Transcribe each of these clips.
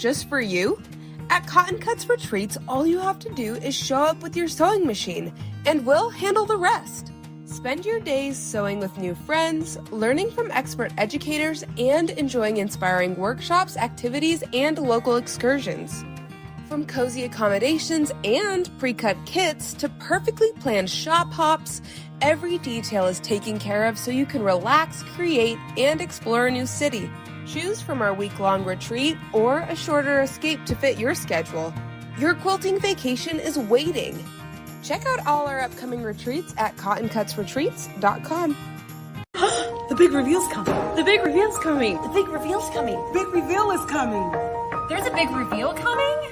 just for you? At Cotton Cuts Retreats, all you have to do is show up with your sewing machine, and we'll handle the rest. Spend your days sewing with new friends, learning from expert educators, and enjoying inspiring workshops, activities, and local excursions. From cozy accommodations and pre-cut kits to perfectly planned shop hops, every detail is taken care of so you can relax, create, and explore a new city. Choose from our week-long retreat or a shorter escape to fit your schedule. Your quilting vacation is waiting. Check out all our upcoming retreats at cottoncutsretreats.com. The big reveal's coming. The big reveal's coming. The big reveal's coming. Big reveal is coming. There's a big reveal coming?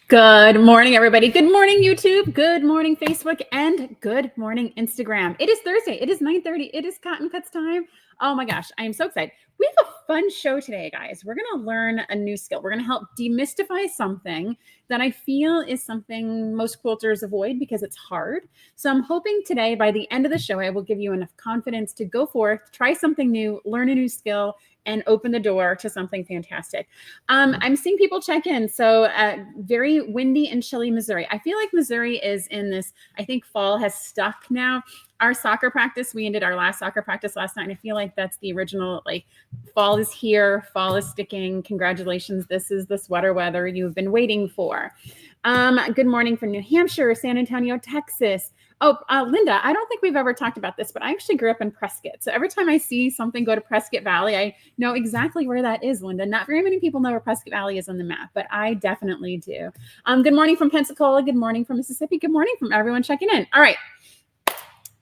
Good morning, everybody. Good morning, YouTube. Good morning, Facebook. And good morning, Instagram. It is Thursday. It is 9:30. It is Cotton Cuts time. Oh my gosh, I am so excited. We have a fun show today, guys. We're going to learn a new skill. We're going to help demystify something that I feel is something most quilters avoid because it's hard. So I'm hoping today, by the end of the show, I will give you enough confidence to go forth, try something new, learn a new skill, and open the door to something fantastic. I'm seeing people check in. So very windy and chilly Missouri. I feel like Missouri is in this, I think fall has stuck now. Our soccer practice, we ended our last soccer practice last night, and I feel like that's the original, like, fall is here, fall is sticking. Congratulations, this is the sweater weather you've been waiting for. Good morning from New Hampshire, San Antonio, Texas. Oh, Linda, I don't think we've ever talked about this, but I actually grew up in Prescott. So every time I see something go to Prescott Valley, I know exactly where that is, Linda. Not very many people know where Prescott Valley is on the map, but I definitely do. Good morning from Pensacola. Good morning from Mississippi. Good morning from everyone checking in. All right.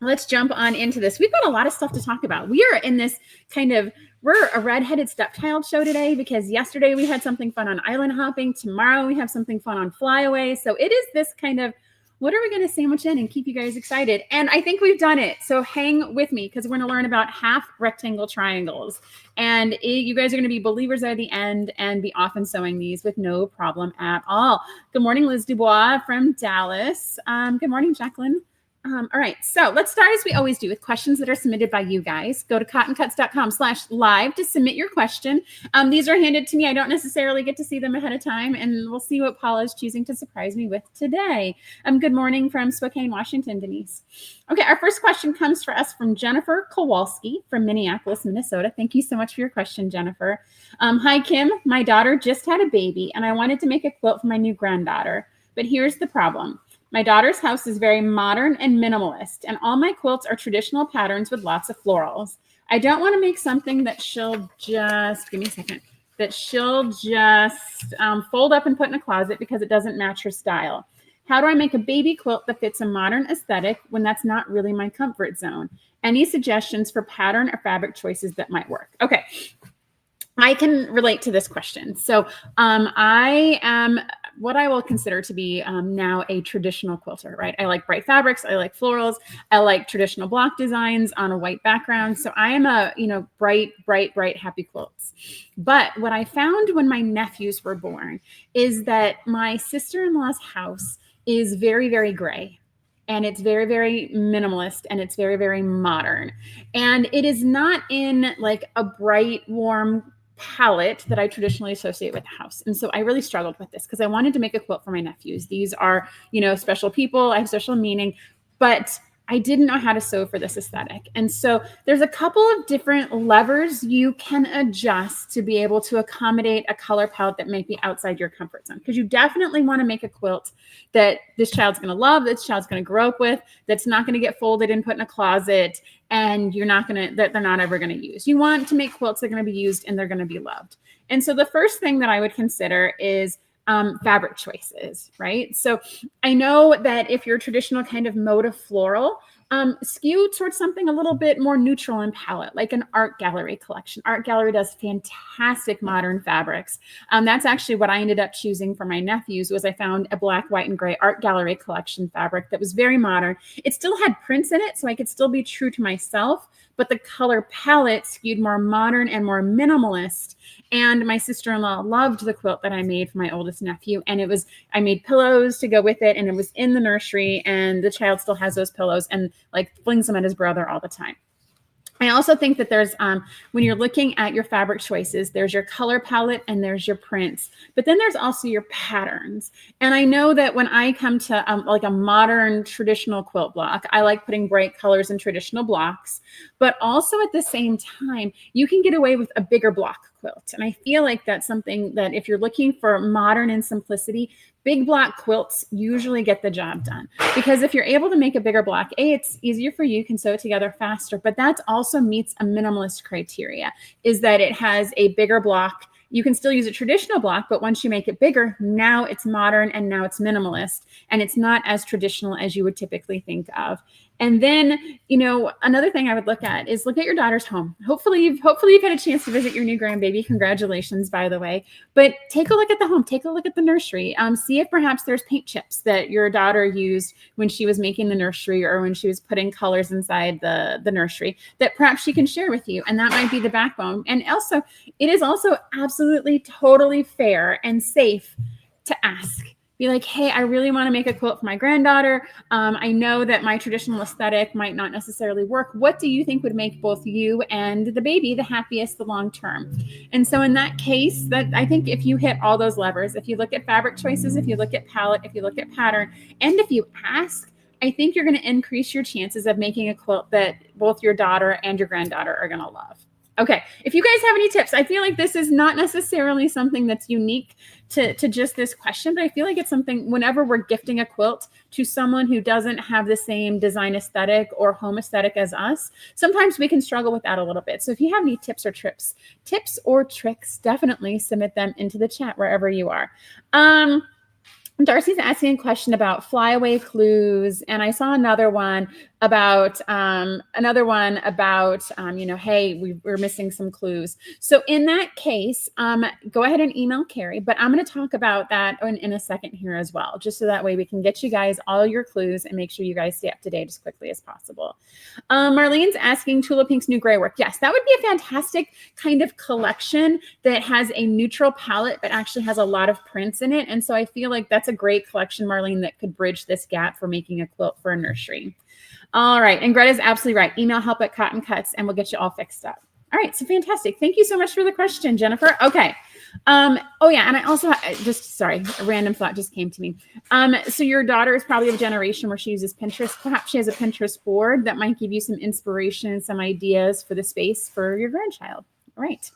Let's jump on into this. We've got a lot of stuff to talk about. We are in this kind of, we're a redheaded stepchild show today because yesterday we had something fun on island hopping. Tomorrow we have something fun on Flyway. So it is this kind of, what are we going to sandwich in and keep you guys excited? And I think we've done it. So hang with me because we're going to learn about half rectangle triangles. And you guys are going to be believers at the end and be off and sewing these with no problem at all. Good morning, Liz Dubois from Dallas. Good morning, Jacqueline. All right, so let's start as we always do with questions that are submitted by you guys. Go to cottoncuts.com/live to submit your question. These are handed to me. I don't necessarily get to see them ahead of time, and we'll see what Paula is choosing to surprise me with today. Good morning from Spokane, Washington, Denise. Okay, our first question comes for us from Jennifer Kowalski from Minneapolis, Minnesota. Thank you so much for your question, Jennifer. Hi, Kim. My daughter just had a baby, and I wanted to make a quilt for my new granddaughter, but here's the problem. My daughter's house is very modern and minimalist, and all my quilts are traditional patterns with lots of florals. I don't want to make something that she'll just, give me a second, that she'll just fold up and put in a closet because it doesn't match her style. How do I make a baby quilt that fits a modern aesthetic when that's not really my comfort zone? Any suggestions for pattern or fabric choices that might work? Okay. I can relate to this question. So I am what I will consider to be now a traditional quilter, right? I like bright fabrics. I like florals. I like traditional block designs on a white background. So I am a, bright, happy quilts. But what I found when my nephews were born is that my sister-in-law's house is very, very gray. And it's very, very minimalist, and it's very, very modern. And it is not in like a bright, warm palette that I traditionally associate with the house. And so I really struggled with this because I wanted to make a quilt for my nephews. These are, special people. I have special meaning, but I didn't know how to sew for this aesthetic. And so there's a couple of different levers you can adjust to be able to accommodate a color palette that might be outside your comfort zone. Because you definitely want to make a quilt that this child's going to love, that this child's going to grow up with, that's not going to get folded and put in a closet, and that they're not ever going to use. You want to make quilts that are going to be used and they're going to be loved. And so the first thing that I would consider is fabric choices, right? So I know that if you're traditional kind of mode of floral, skew towards something a little bit more neutral in palette, like an art gallery collection. Art gallery does fantastic modern fabrics. That's actually what I ended up choosing for my nephews. Was I found a black, white, and gray art gallery collection fabric that was very modern. It still had prints in it, so I could still be true to myself, but the color palette skewed more modern and more minimalist. And my sister-in-law loved the quilt that I made for my oldest nephew. And I made pillows to go with it, and it was in the nursery, and the child still has those pillows and like flings them at his brother all the time. I also think that there's, when you're looking at your fabric choices, there's your color palette and there's your prints, but then there's also your patterns. And I know that when I come to like a modern traditional quilt block, I like putting bright colors in traditional blocks, but also at the same time, you can get away with a bigger block quilt. And I feel like that's something that if you're looking for modern and simplicity, big block quilts usually get the job done, because if you're able to make a bigger block, it's easier for you, you can sew it together faster, but that also meets a minimalist criteria, is that it has a bigger block. You can still use a traditional block, but once you make it bigger, now it's modern and now it's minimalist, and it's not as traditional as you would typically think of. And then, you know, another thing I would look at is look at your daughter's home. Hopefully you've had a chance to visit your new grandbaby. Congratulations, by the way. But take a look at the home. Take a look at the nursery. See if perhaps there's paint chips that your daughter used when she was making the nursery or when she was putting colors inside the nursery that perhaps she can share with you. And that might be the backbone. And also, it is also absolutely totally fair and safe to ask. Be like, hey, I really want to make a quilt for my granddaughter. I know that my traditional aesthetic might not necessarily work. What do you think would make both you and the baby the happiest the long term? And so in that case, that I think if you hit all those levers, if you look at fabric choices, if you look at palette, if you look at pattern, and if you ask, I think you're going to increase your chances of making a quilt that both your daughter and your granddaughter are going to love. Okay, if you guys have any tips, I feel like this is not necessarily something that's unique to just this question, but I feel like it's something whenever we're gifting a quilt to someone who doesn't have the same design aesthetic or home aesthetic as us, sometimes we can struggle with that a little bit. So if you have any tips or tricks, definitely submit them into the chat wherever you are. Darcy's asking a question about flyaway clues, and I saw another one about you know, hey, we're missing some clues. So in that case, go ahead and email Carrie, but I'm going to talk about that in a second here as well, just so that way we can get you guys all your clues and make sure you guys stay up to date as quickly as possible. Marlene's asking Tula Pink's new gray work. Yes, that would be a fantastic kind of collection that has a neutral palette, but actually has a lot of prints in it. And so I feel like that's a great collection, Marlene, that could bridge this gap for making a quilt for a nursery. All right. And Greta's absolutely right. Email help@Cotton Cuts and we'll get you all fixed up. All right. So fantastic. Thank you so much for the question, Jennifer. Okay. Oh yeah. And I also sorry, a random thought just came to me. So your daughter is probably of a generation where she uses Pinterest. Perhaps she has a Pinterest board that might give you some inspiration and some ideas for the space for your grandchild. All right.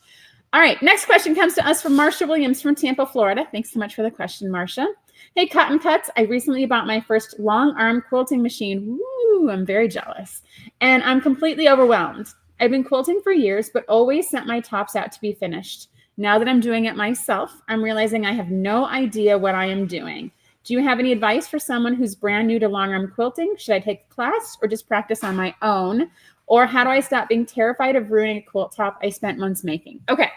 All right. Next question comes to us from Marsha Williams from Tampa, Florida. Thanks so much for the question, Marsha. Hey, Cotton Cuts. I recently bought my first long arm quilting machine. Woo, I'm very jealous. And I'm completely overwhelmed. I've been quilting for years, but always sent my tops out to be finished. Now that I'm doing it myself, I'm realizing I have no idea what I am doing. Do you have any advice for someone who's brand new to long arm quilting? Should I take a class or just practice on my own? Or how do I stop being terrified of ruining a quilt top I spent months making? Okay.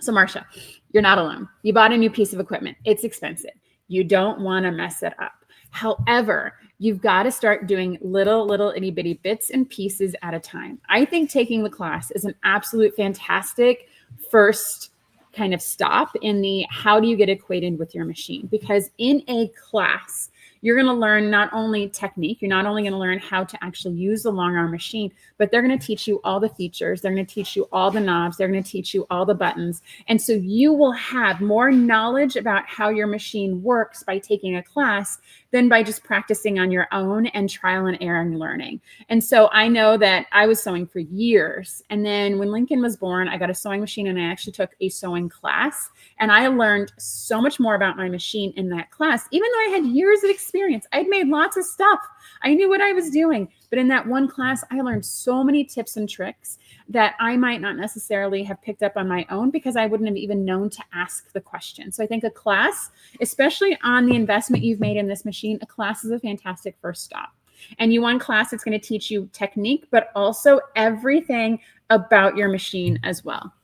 So Marsha, you're not alone. You bought a new piece of equipment. It's expensive. You don't want to mess it up. However, you've got to start doing little itty bitty bits and pieces at a time. I think taking the class is an absolute fantastic first kind of stop in the how do you get acquainted with your machine? Because in a class, you're going to learn not only technique, you're not only going to learn how to actually use the long arm machine, but they're going to teach you all the features. They're going to teach you all the knobs. They're going to teach you all the buttons. And so you will have more knowledge about how your machine works by taking a class than by just practicing on your own and trial and error and learning. And so I know that I was sewing for years. And then when Lincoln was born, I got a sewing machine and I actually took a sewing class. And I learned so much more about my machine in that class, even though I had years of experience. I'd made lots of stuff. I knew what I was doing. But in that one class, I learned so many tips and tricks that I might not necessarily have picked up on my own because I wouldn't have even known to ask the question. So I think a class, especially on the investment you've made in this machine, a class is a fantastic first stop. And you want a class that's going to teach you technique, but also everything about your machine as well.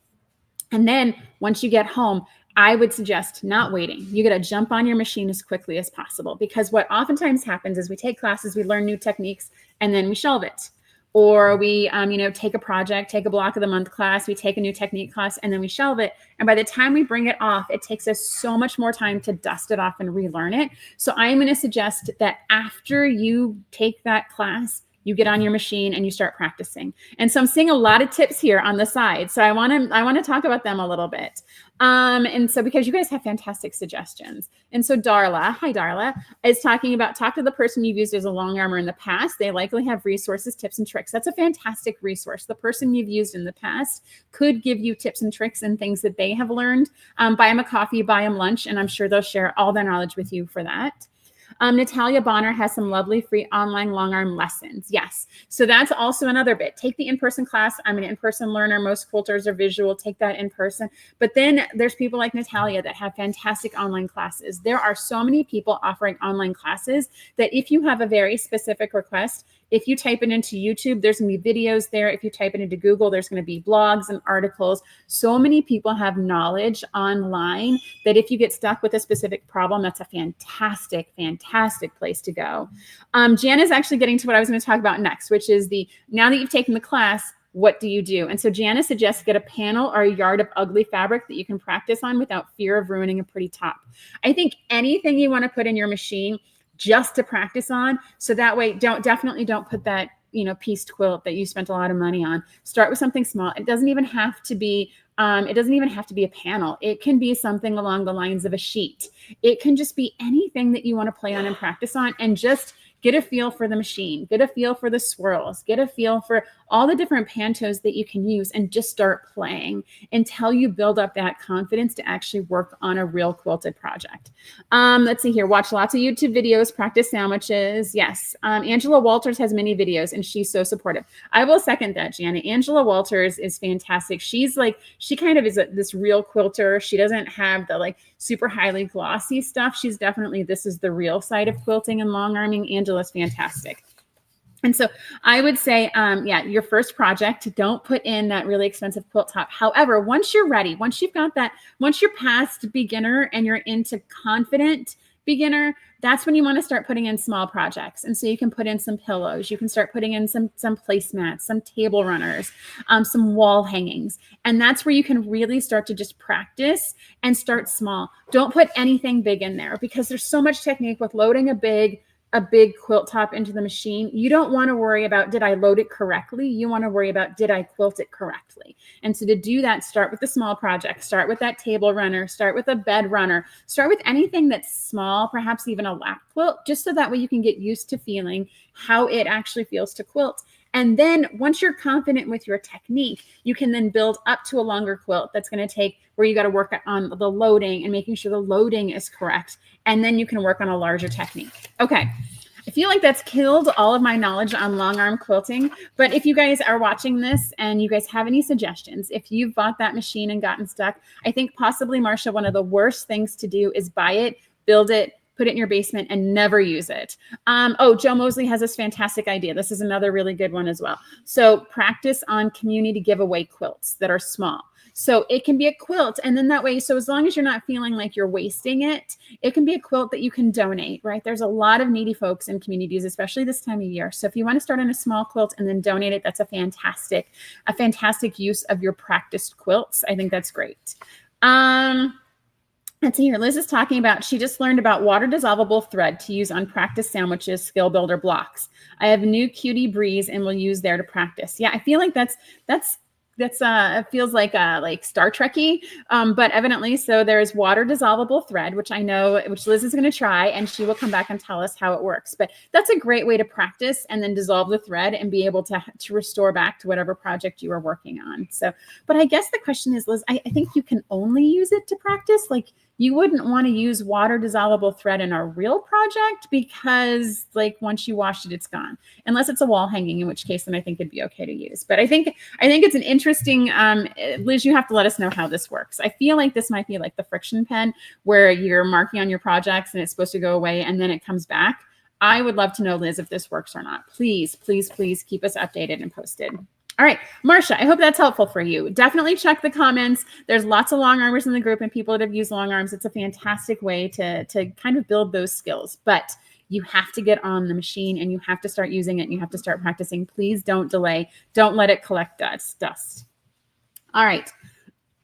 And then once you get home, I would suggest not waiting. You got to jump on your machine as quickly as possible, because what oftentimes happens is we take classes, we learn new techniques, and then we shelve it. Or we, take a project, take a block of the month class, we take a new technique class, and then we shelve it. And by the time we bring it off, it takes us so much more time to dust it off and relearn it. So I'm going to suggest that after you take that class, you get on your machine and you start practicing. And so I'm seeing a lot of tips here on the side. So I want to talk about them a little bit. And so because you guys have fantastic suggestions. And so Darla, hi Darla, is talking about talk to the person you've used as a long armor in the past. They likely have resources, tips, and tricks. That's a fantastic resource. The person you've used in the past could give you tips and tricks and things that they have learned. Buy them a coffee, buy them lunch, and I'm sure they'll share all their knowledge with you for that. Natalia Bonner has some lovely free online long arm lessons. Yes. So that's also another bit. Take the in-person class. I'm an in-person learner. Most quilters are visual. Take that in person. But then there's people like Natalia that have fantastic online classes. There are so many people offering online classes that if you have a very specific request, if you type it into YouTube, there's going to be videos there. If you type it into Google, there's going to be blogs and articles. So many people have knowledge online that if you get stuck with a specific problem, that's a fantastic, fantastic place to go. Jan is actually getting to what I was going to talk about next, which is now that you've taken the class, what do you do? And so Jana suggests get a panel or a yard of ugly fabric that you can practice on without fear of ruining a pretty top. I think anything you want to put in your machine just to practice on. So that way, definitely don't put that, pieced quilt that you spent a lot of money on. Start with something small. It doesn't even have to be a panel. It can be something along the lines of a sheet. It can just be anything that you want to play on and practice on, and just get a feel for the machine, get a feel for the swirls, get a feel for all the different pantos that you can use, and just start playing until you build up that confidence to actually work on a real quilted project. Let's see here. Watch lots of YouTube videos, practice sandwiches. Yes. Angela Walters has many videos and she's so supportive. I will second that, Jana. Angela Walters is fantastic. She kind of is this real quilter. She doesn't have the super highly glossy stuff. She's definitely, this is the real side of quilting and long arming. Angela's fantastic. And so I would say, your first project, don't put in that really expensive quilt top. However, once you're ready, once you're past beginner and you're into confident beginner, that's when you want to start putting in small projects. And so you can put in some pillows, you can start putting in some placemats, some table runners, some wall hangings. And that's where you can really start to just practice and start small. Don't put anything big in there, because there's so much technique with loading a big quilt top into the machine. You don't want to worry about, did I load it correctly? You want to worry about, did I quilt it correctly? And so to do that, start with the small project, start with that table runner, start with a bed runner, start with anything that's small, perhaps even a lap quilt, just so that way you can get used to feeling how it actually feels to quilt. And then once you're confident with your technique, you can then build up to a longer quilt that's going to take, where you got to work on the loading and making sure the loading is correct. And then you can work on a larger technique. Okay. I feel like that's killed all of my knowledge on long arm quilting. But if you guys are watching this and you guys have any suggestions, if you've bought that machine and gotten stuck, I think possibly, Marcia, one of the worst things to do is buy it, build it, put it in your basement, and never use it. Joe Mosley has this fantastic idea. This is another really good one as well. So practice on community giveaway quilts that are small. So it can be a quilt, and then that way, so as long as you're not feeling like you're wasting it, it can be a quilt that you can donate, right? There's a lot of needy folks in communities, especially this time of year. So if you want to start on a small quilt and then donate it, that's a fantastic use of your practiced quilts. I think that's great. Let's see here. Liz is talking about, she just learned about water dissolvable thread to use on practice sandwiches, skill builder blocks. I have new Cutie Breeze and will use there to practice. Yeah, I feel like that's it feels like Star Trek-y, but evidently, so there's water dissolvable thread, which Liz is going to try, and she will come back and tell us how it works. But that's a great way to practice and then dissolve the thread and be able to restore back to whatever project you are working on. So, but I guess the question is, Liz, I think you can only use it to practice. Like, you wouldn't want to use water dissolvable thread in a real project, because once you wash it, it's gone, unless it's a wall hanging, in which case then I think it'd be okay to use. But I think it's an interesting, Liz, you have to let us know how this works. I feel like this might be like the friction pen, where you're marking on your projects and it's supposed to go away and then it comes back. I would love to know, Liz, if this works or not. Please, please, please keep us updated and posted. All right, Marcia, I hope that's helpful for you. Definitely check the comments. There's lots of long armers in the group and people that have used long arms. It's a fantastic way to kind of build those skills, but you have to get on the machine and you have to start using it and you have to start practicing. Please don't delay. Don't let it collect dust. All right.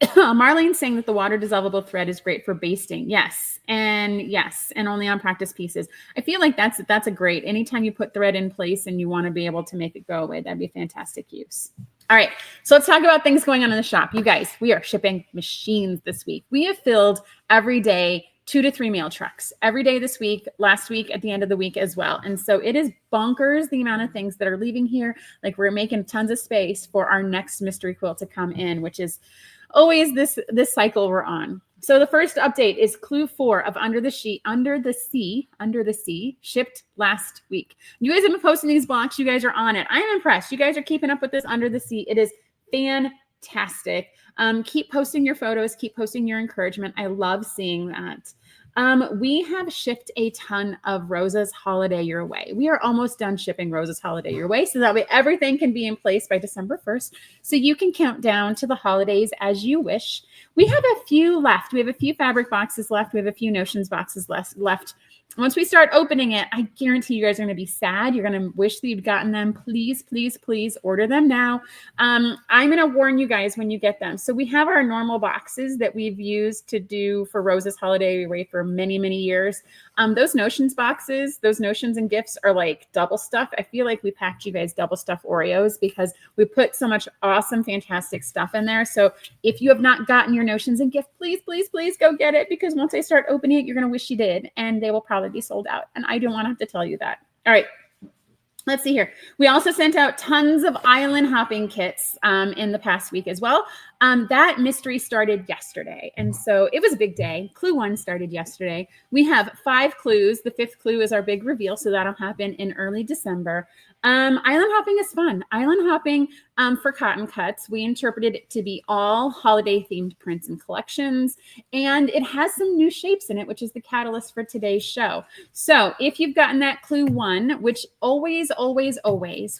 Marlene's saying that the water dissolvable thread is great for basting. Yes, and only on practice pieces. I feel like that's a great. Anytime you put thread in place and you want to be able to make it go away, that'd be fantastic use. All right, so let's talk about things going on in the shop. You guys, we are shipping machines this week. We have filled every day 2 to 3 mail trucks every day this week, last week, at the end of the week as well. And so it is bonkers the amount of things that are leaving here. Like, we're making tons of space for our next mystery quilt to come in, which is always this cycle we're on. So the first update is clue 4 of Under the Sea, shipped last week. You guys have been posting these blocks. You guys are on it. I'm impressed. You guys are keeping up with this Under the Sea. It is fantastic. Keep posting your photos. Keep posting your encouragement. I love seeing that. We have shipped a ton of Rosa's Holiday Your Way. We are almost done shipping Rosa's Holiday Your Way, so that way everything can be in place by December 1st, so you can count down to the holidays as you wish. We have a few left. We have a few fabric boxes left. We have a few notions boxes left. Once we start opening it, I guarantee you guys are going to be sad. You're going to wish that you'd gotten them. Please, please, please order them now. I'm going to warn you guys when you get them. So we have our normal boxes that we've used to do for Rosa's Holiday Way for many, many years. Those notions boxes, those notions and gifts are like double stuff. I feel like we packed you guys double stuff Oreos because we put so much awesome, fantastic stuff in there. So if you have not gotten your notions and gift, please, please, please go get it, because once I start opening it, you're going to wish you did, and they will probably be sold out. And I don't want to have to tell you that. All right. Let's see here. We also sent out tons of island hopping kits in the past week as well. That mystery started yesterday. And so it was a big day. Clue 1 started yesterday. We have 5 clues. The 5th clue is our big reveal. So that'll happen in early December. Island hopping is fun. Island hopping for cotton cuts, we interpreted it to be all holiday themed prints and collections. And it has some new shapes in it, which is the catalyst for today's show. So if you've gotten that clue 1, which always,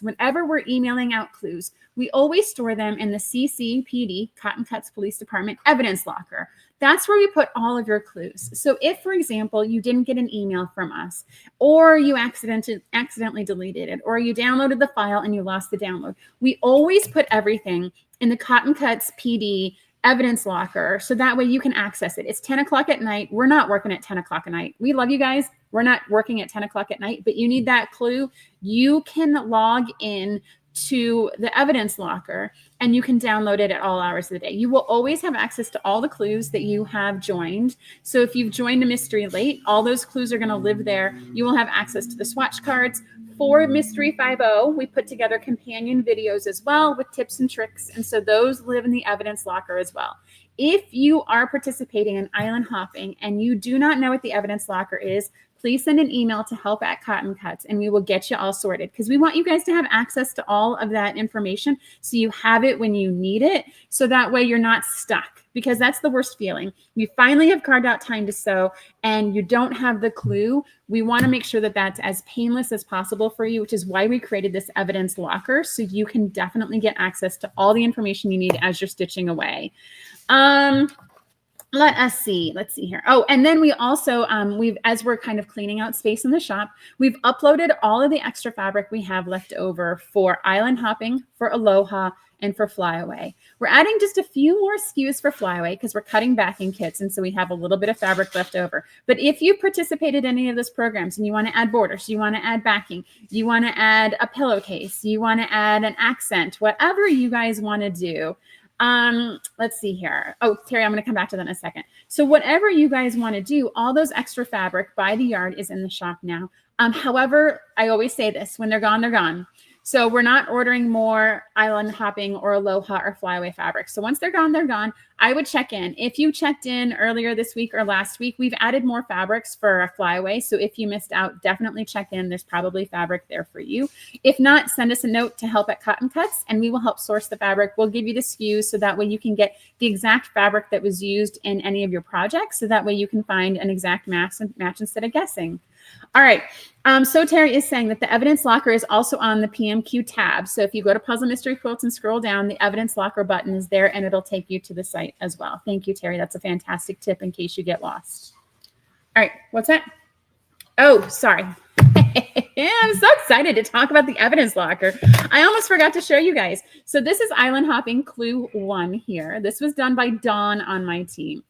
whenever we're emailing out clues, we always store them in the CCPD, Cotton Cuts Police Department evidence locker. That's where we put all of your clues. So if, for example, you didn't get an email from us, or you accidentally deleted it, or you downloaded the file and you lost the download, we always put everything in the Cotton Cuts PD evidence locker, so that way you can access it. It's 10 o'clock at night. We're not working at 10 o'clock at night. We love you guys. We're not working at 10 o'clock at night, but you need that clue. You can log in to the evidence locker and you can download it at all hours of the day. You will always have access to all the clues that you have joined. So if you've joined a mystery late, all those clues are going to live there. You will have access to the swatch cards. For Mystery 5.0, we put together companion videos as well with tips and tricks. And so those live in the evidence locker as well. If you are participating in island hopping and you do not know what the evidence locker is, please send an email to help@Cotton Cuts and we will get you all sorted, because we want you guys to have access to all of that information so you have it when you need it, so that way you're not stuck, because that's the worst feeling. You finally have carved out time to sew and you don't have the clue. We want to make sure that that's as painless as possible for you, which is why we created this evidence locker, so you can definitely get access to all the information you need as you're stitching away. Let's see here. Oh, and then we also, as we're kind of cleaning out space in the shop, we've uploaded all of the extra fabric we have left over for island hopping, for Aloha, and for Flyway. We're adding just a few more SKUs for Flyway because we're cutting back in kits, and so we have a little bit of fabric left over. But if you participated in any of those programs and you want to add borders, you want to add backing, you want to add a pillowcase, you want to add an accent, whatever you guys want to do, let's see here. Oh, Terry, I'm going to come back to that in a second. So whatever you guys want to do, all those extra fabric by the yard is in the shop now. However, I always say this, when they're gone, they're gone. So we're not ordering more island hopping or Aloha or Flyway fabric. So once they're gone, they're gone. I would check in. If you checked in earlier this week or last week, we've added more fabrics for a Flyway. So if you missed out, definitely check in. There's probably fabric there for you. If not, send us a note to help@Cotton Cuts and we will help source the fabric. We'll give you the SKUs so that way you can get the exact fabric that was used in any of your projects. So that way you can find an exact match instead of guessing. All right. So Terry is saying that the evidence locker is also on the PMQ tab. So if you go to Puzzle Mystery Quilts and scroll down, the evidence locker button is there and it'll take you to the site as well. Thank you, Terry. That's a fantastic tip in case you get lost. All right. What's that? Oh, sorry. I'm so excited to talk about the evidence locker. I almost forgot to show you guys. So this is Island Hopping Clue 1 here. This was done by Dawn on my team.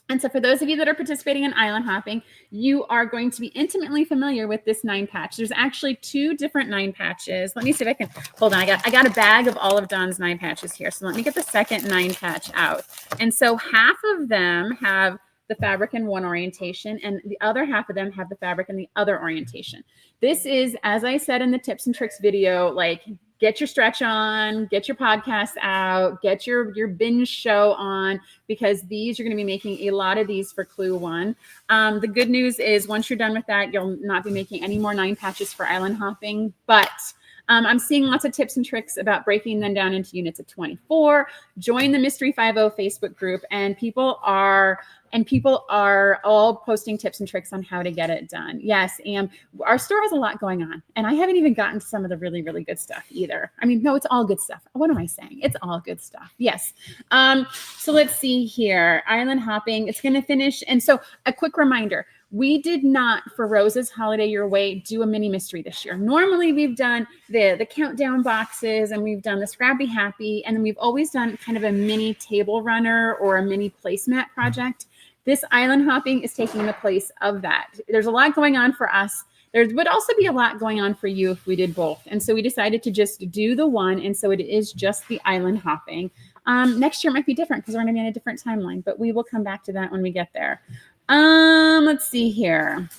And so for those of you that are participating in island hopping, you are going to be intimately familiar with this 9 patch. There's actually 2 different 9 patches. Let me see if I can, hold on. I got a bag of all of Dawn's 9 patches here. So let me get the second 9 patch out. And so half of them have the fabric in one orientation, and the other half of them have the fabric in the other orientation. This is, as I said in the tips and tricks video, like get your stretch on, get your podcast out, get your binge show on, because these, you're going to be making a lot of these for Clue 1. The good news is once you're done with that, you'll not be making any more 9 patches for island hopping, but I'm seeing lots of tips and tricks about breaking them down into units of 24. Join the Mystery 50 Facebook group, and people are all posting tips and tricks on how to get it done. Yes, and our store has a lot going on, and I haven't even gotten to some of the really, really good stuff either. I mean, no, it's all good stuff. What am I saying? It's all good stuff. Yes. So let's see here. Island hopping, it's going to finish. And so a quick reminder, we did not, for Rose's Holiday Your Way, do a mini mystery this year. Normally we've done the countdown boxes, and we've done the Scrappy Happy, and then we've always done kind of a mini table runner or a mini placemat project. This island hopping is taking the place of that. There's a lot going on for us. There would also be a lot going on for you if we did both. And so we decided to just do the one. And so it is just the island hopping. Next year might be different because we're going to be on a different timeline, but we will come back to that when we get there. Let's see here.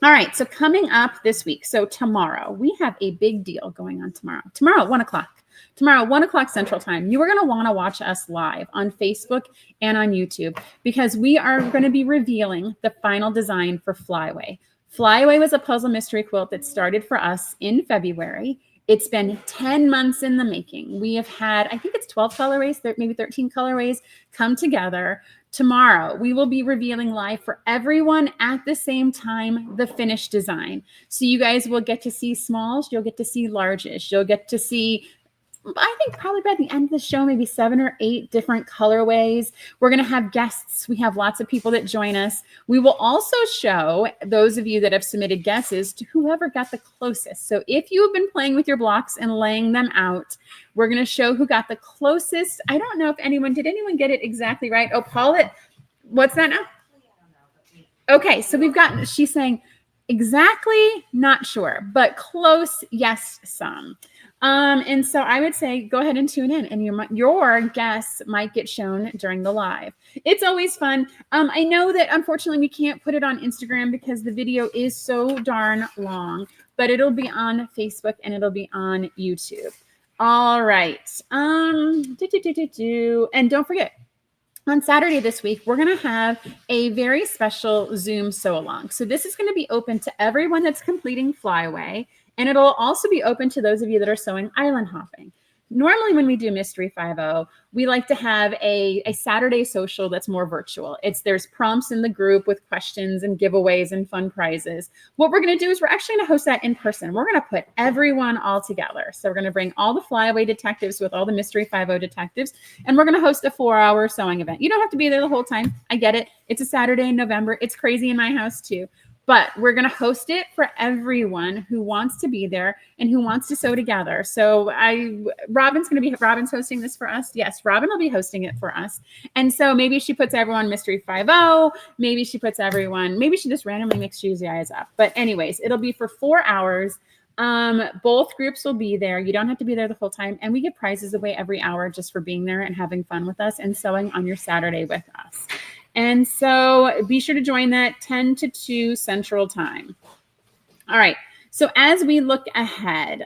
All right. So coming up this week. So tomorrow we have a big deal going on tomorrow. Tomorrow at 1 o'clock. Tomorrow, 1 o'clock Central Time, you are going to want to watch us live on Facebook and on YouTube, because we are going to be revealing the final design for Flyway. Flyway was a puzzle mystery quilt that started for us in February. It's been 10 months in the making. We have had, I think it's 12 colorways, maybe 13 colorways come together. Tomorrow, we will be revealing live for everyone at the same time the finished design. So you guys will get to see smalls, you'll get to see larges, you'll get to see, I think probably by the end of the show, maybe 7 or 8 different colorways. We're going to have guests. We have lots of people that join us. We will also show those of you that have submitted guesses to whoever got the closest. So if you have been playing with your blocks and laying them out, we're going to show who got the closest. I don't know if did anyone get it exactly right? Oh, Paulette, what's that now? Okay, so we've gotten, she's saying exactly, not sure, but close, yes, some. And so I would say go ahead and tune in, and your guess might get shown during the live. It's always fun. I know that unfortunately we can't put it on Instagram because the video is so darn long, but it'll be on Facebook and it'll be on YouTube. All right. And don't forget, on Saturday this week, we're going to have a very special Zoom sew along. So this is going to be open to everyone that's completing Flyway. And it'll also be open to those of you that are sewing island hopping. Normally when we do Mystery 50, we like to have a Saturday social that's more virtual. There's prompts in the group with questions and giveaways and fun prizes. What we're going to do is we're actually going to host that in person. We're going to put everyone all together. So we're going to bring all the Flyway detectives with all the Mystery 50 detectives, and we're going to host a 4-hour sewing event. You don't have to be there the whole time. I get it. It's a Saturday in November. It's crazy in my house too. But we're going to host it for everyone who wants to be there and who wants to sew together. So Robin's hosting this for us. Yes, Robin will be hosting it for us. And so maybe she puts everyone Mystery 50. Maybe she just randomly mixes you guys up. But anyways, it'll be for 4 hours. Both groups will be there. You don't have to be there the whole time. And we give prizes away every hour just for being there and having fun with us and sewing on your Saturday with us. And so be sure to join that 10 to 2 Central Time. All right. So as we look ahead,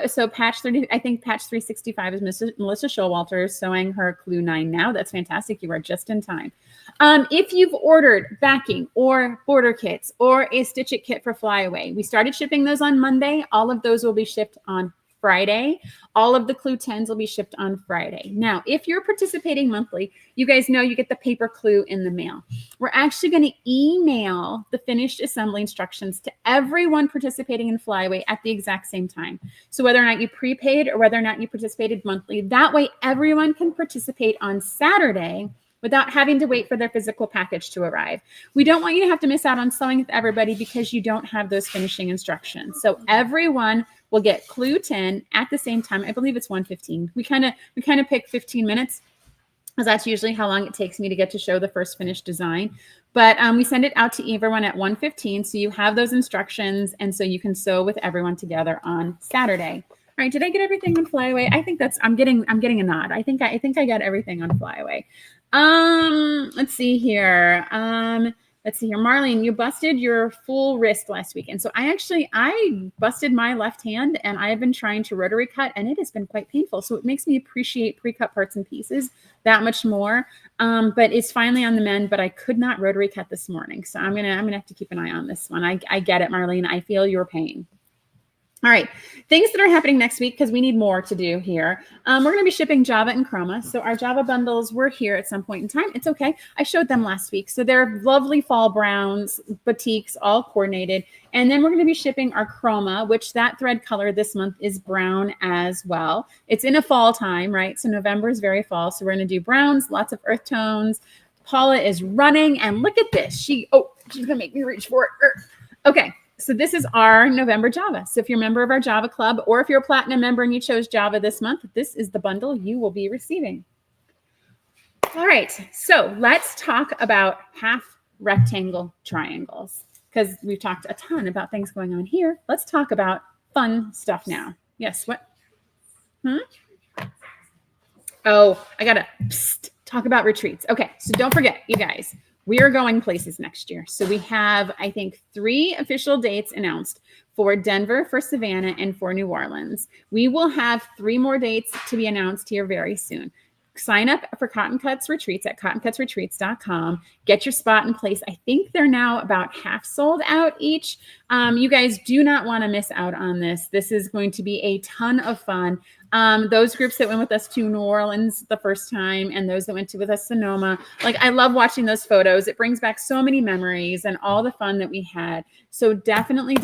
so patch 30, I think patch 365 is Melissa Showalter sewing her Clue 9 now. That's fantastic. You are just in time. If you've ordered backing or border kits or a Stitch It kit for Flyway, we started shipping those on Monday. All of those will be shipped on Friday. All of the Clue 10s will be shipped on Friday. Now, if you're participating monthly, you guys know you get the paper Clue in the mail. We're actually going to email the finished assembly instructions to everyone participating in Flyway at the exact same time. So whether or not you prepaid or whether or not you participated monthly, that way everyone can participate on Saturday without having to wait for their physical package to arrive. We don't want you to have to miss out on sewing with everybody because you don't have those finishing instructions. So everyone will get clue 10 at the same time. I believe it's 1:15. We kind of pick 15 minutes because that's usually how long it takes me to get to show the first finished design. But we send it out to everyone at 1:15, so you have those instructions, and so you can sew with everyone together on Saturday. All right, did I get everything on Flyway? I think that's I'm getting a nod. I think I got everything on Flyway. Let's see here. Marlene, you busted your full wrist last week. And so I busted my left hand, and I've been trying to rotary cut, and it has been quite painful. So it makes me appreciate pre-cut parts and pieces that much more. But it's finally on the mend, but I could not rotary cut this morning. So I'm gonna have to keep an eye on this one. I get it, Marlene. I feel your pain. All right, things that are happening next week, because we need more to do here. We're going to be shipping Java and Chroma. So our Java bundles were here at some point in time. It's okay. I showed them last week. So they're lovely fall browns, batiks, all coordinated. And then we're going to be shipping our Chroma, which that thread color this month is brown as well. It's in a fall time, right? So November is very fall. So we're going to do browns, lots of earth tones. Paula is running, and look at this. She's going to make me reach for it. Okay. So this is our November Java. So if you're a member of our Java club, or if you're a platinum member and you chose Java this month, this is the bundle you will be receiving. All right, so let's talk about half rectangle triangles, because we've talked a ton about things going on here. Let's talk about fun stuff now. Yes, what? Oh, I gotta talk about retreats. Okay, so don't forget, you guys. We are going places next year. So we have, I think, 3 official dates announced for Denver, for Savannah, and for New Orleans. We will have 3 more dates to be announced here very soon. Sign up for Cotton Cuts Retreats at cottoncutsretreats.com. Get your spot in place. I think they're now about half sold out each. You guys do not want to miss out on this. This is going to be a ton of fun. Those groups that went with us to New Orleans the first time, and those that went with us to Sonoma, like, I love watching those photos. It brings back so many memories and all the fun that we had. So definitely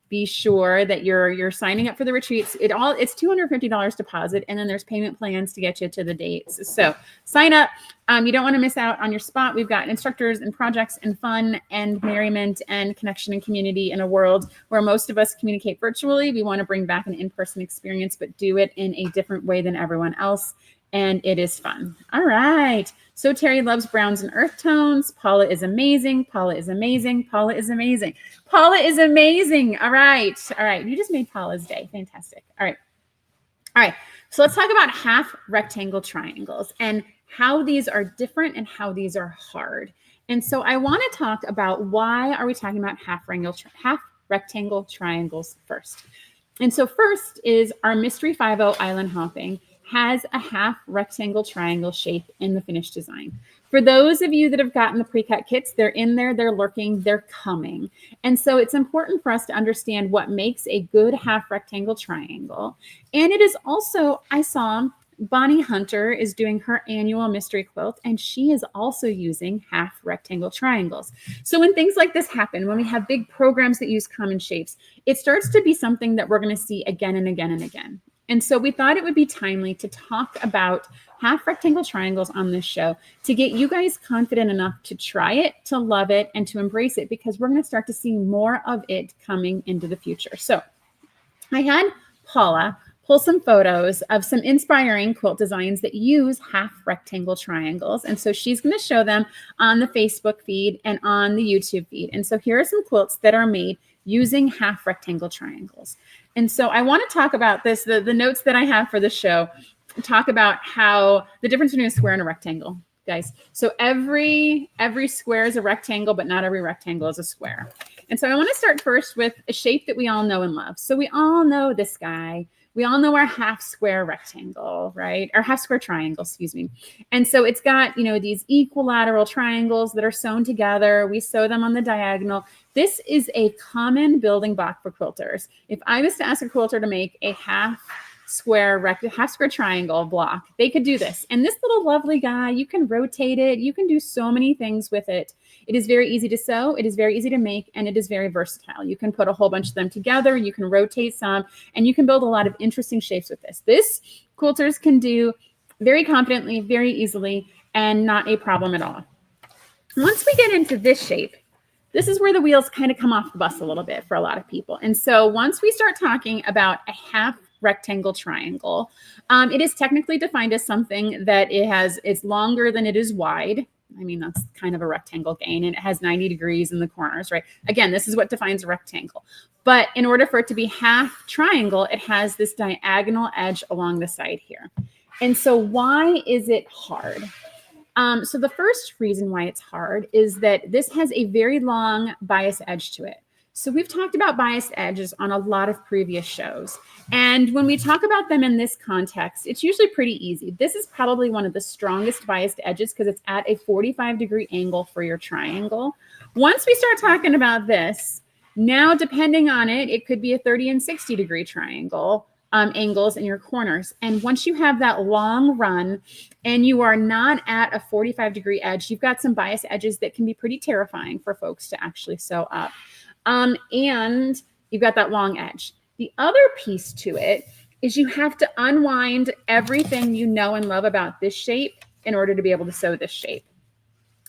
be sure that you're signing up for the retreats. It's $250 deposit, and then there's payment plans to get you to the dates. So sign up. You don't want to miss out on your spot. We've got instructors and projects and fun and merriment and connection and community in a world where most of us communicate virtually. We want to bring back an in-person experience, but do it in a different way than everyone else. And it is fun. All right. So Terry loves browns and earth tones. Paula is amazing. Paula is amazing. Paula is amazing. Paula is amazing. All right. All right. You just made Paula's day. Fantastic. All right. All right. So let's talk about half rectangle triangles and how these are different and how these are hard. And so I want to talk about, why are we talking about half rectangle triangles first? And so first is our Mystery 5-0 Island Hopping has a half rectangle triangle shape in the finished design. For those of you that have gotten the pre-cut kits, they're in there, they're lurking, they're coming. And so it's important for us to understand what makes a good half rectangle triangle. And it is also, I saw Bonnie Hunter is doing her annual mystery quilt, and she is also using half rectangle triangles. So when things like this happen, when we have big programs that use common shapes, it starts to be something that we're going to see again and again and again. And so we thought it would be timely to talk about half rectangle triangles on this show to get you guys confident enough to try it, to love it, and to embrace it, because we're going to start to see more of it coming into the future. So I had Paula pull some photos of some inspiring quilt designs that use half rectangle triangles. And so she's going to show them on the Facebook feed and on the YouTube feed. And so here are some quilts that are made using half rectangle triangles. And so I want to talk about this, the notes that I have for the show, talk about how the difference between a square and a rectangle, guys. So every square is a rectangle, but not every rectangle is a square. And so I want to start first with a shape that we all know and love. So we all know this guy. We all know our half square rectangle, right? Our half square triangle, excuse me. And so it's got, these equilateral triangles that are sewn together. We sew them on the diagonal. This is a common building block for quilters. If I was to ask a quilter to make a half square triangle block, they could do this. And this little lovely guy, you can rotate it. You can do so many things with it. It is very easy to sew. It is very easy to make, and it is very versatile. You can put a whole bunch of them together. You can rotate some, and you can build a lot of interesting shapes with this. This quilters can do very confidently, very easily. and not a problem at all. Once we get into this shape, this is where the wheels kind of come off the bus a little bit for a lot of people. And so once we start talking about a half rectangle triangle, it is technically defined as something that it's longer than it is wide. I mean, that's kind of a rectangle gain, and it has 90 degrees in the corners, right? Again, this is what defines a rectangle. But in order for it to be half triangle, it has this diagonal edge along the side here. And so why is it hard? So the first reason why it's hard is that this has a very long bias edge to it. So we've talked about biased edges on a lot of previous shows. And when we talk about them in this context, it's usually pretty easy. This is probably one of the strongest biased edges because it's at a 45-degree angle for your triangle. Once we start talking about this, now depending on it, it could be a 30 and 60-degree triangle. Angles in your corners. And once you have that long run and you are not at a 45-degree edge, you've got some bias edges that can be pretty terrifying for folks to actually sew up. And you've got that long edge. The other piece to it is you have to unwind everything you know and love about this shape in order to be able to sew this shape.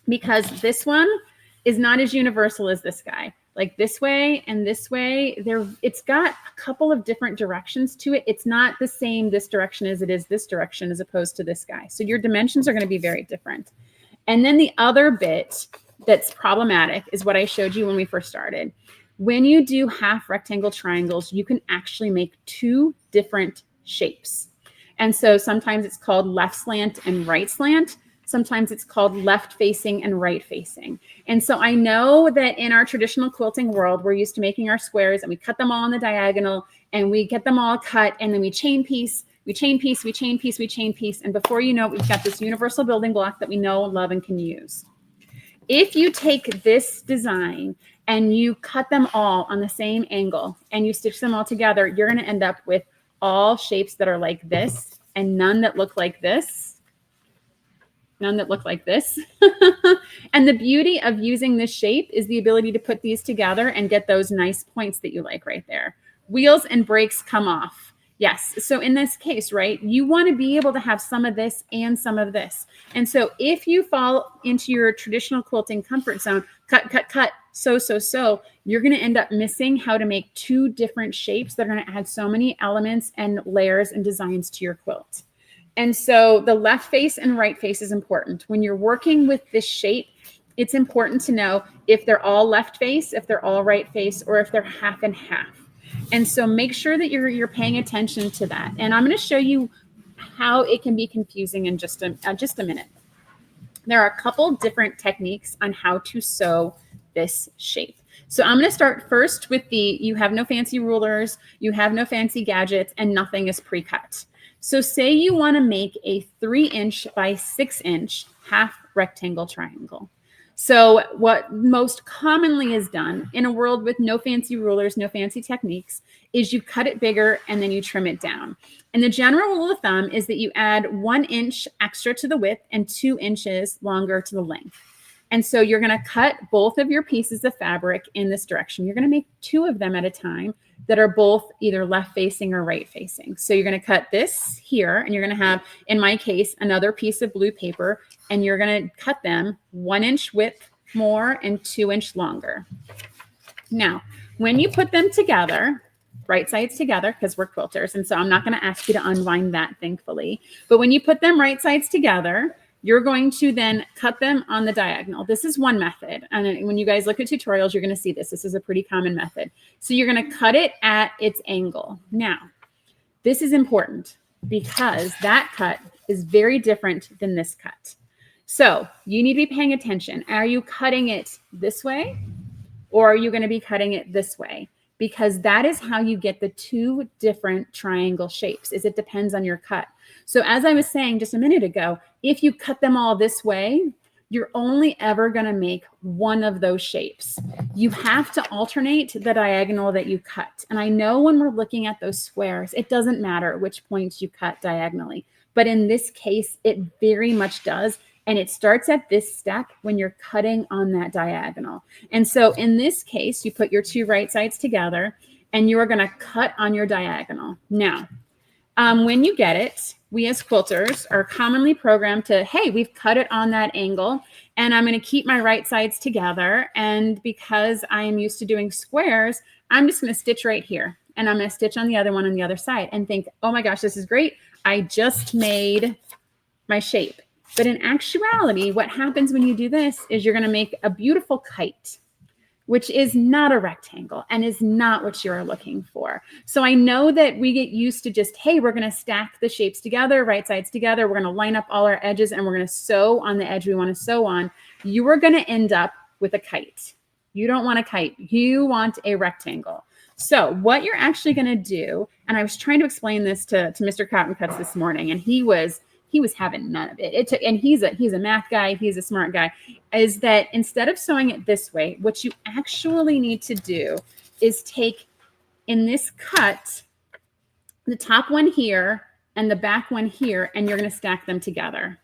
Because this one is not as universal as this guy. Like this way and this way, it's got a couple of different directions to it. It's not the same this direction as it is this direction as opposed to this guy. So your dimensions are going to be very different. And then the other bit that's problematic is what I showed you when we first started. When you do half rectangle triangles, you can actually make two different shapes. And so sometimes it's called left slant and right slant. Sometimes it's called left facing and right facing. And so I know that in our traditional quilting world, we're used to making our squares and we cut them all on the diagonal and we get them all cut and then we chain piece, we chain piece, we chain piece, we chain piece. And before you know it, we've got this universal building block that we know, love, and can use. If you take this design and you cut them all on the same angle and you stitch them all together, you're going to end up with all shapes that are like this and none that look like this. None that look like this. And the beauty of using this shape is the ability to put these together and get those nice points that you like right there. Wheels and brakes come off. Yes. So in this case, right, you want to be able to have some of this and some of this. And so if you fall into your traditional quilting comfort zone, cut, sew, you're going to end up missing how to make two different shapes that are going to add so many elements and layers and designs to your quilt. And so the left face and right face is important. When you're working with this shape, it's important to know if they're all left face, if they're all right face, or if they're half and half. And so make sure that you're paying attention to that. And I'm going to show you how it can be confusing in just a minute. There are a couple different techniques on how to sew this shape. So I'm going to start first with you have no fancy rulers, you have no fancy gadgets, and nothing is pre-cut. So say you want to make a 3-inch by 6-inch half rectangle triangle. So what most commonly is done in a world with no fancy rulers, no fancy techniques, is you cut it bigger and then you trim it down. And the general rule of thumb is that you add 1 inch extra to the width and 2 inches longer to the length. And so you're going to cut both of your pieces of fabric in this direction. You're going to make 2 of them at a time that are both either left facing or right facing. So you're going to cut this here and you're going to have, in my case, another piece of blue paper, and you're going to cut them 1 inch width more and 2 inch longer. Now, when you put them together, right sides together, because we're quilters, and so I'm not going to ask you to unwind that, thankfully, but when you put them right sides together, you're going to then cut them on the diagonal. This is one method. And when you guys look at tutorials, you're going to see this. This is a pretty common method. So you're going to cut it at its angle. Now, this is important because that cut is very different than this cut. So you need to be paying attention. Are you cutting it this way or are you going to be cutting it this way? Because that is how you get the 2 different triangle shapes, is it depends on your cut. So as I was saying just a minute ago, if you cut them all this way, you're only ever going to make one of those shapes. You have to alternate the diagonal that you cut. And I know when we're looking at those squares, it doesn't matter which points you cut diagonally. But in this case, it very much does. And it starts at this step when you're cutting on that diagonal. And so in this case, you put your 2 right sides together and you are going to cut on your diagonal. Now, when you get it, we as quilters are commonly programmed to, hey, we've cut it on that angle and I'm going to keep my right sides together. And because I am used to doing squares, I'm just going to stitch right here and I'm going to stitch on the other one on the other side and think, oh my gosh, this is great. I just made my shape. But in actuality, what happens when you do this is you're going to make a beautiful kite, which is not a rectangle and is not what you're looking for. So I know that we get used to just, hey, we're going to stack the shapes together, right sides together. We're going to line up all our edges and we're going to sew on the edge we want to sew on. You are going to end up with a kite. You don't want a kite. You want a rectangle. So what you're actually going to do, and I was trying to explain this to Mr. Cotton Cuts this morning, and he was having none of it. And he's a math guy. He's a smart guy. Is that instead of sewing it this way, what you actually need to do is take in this cut, the top one here and the back one here, and you're going to stack them together.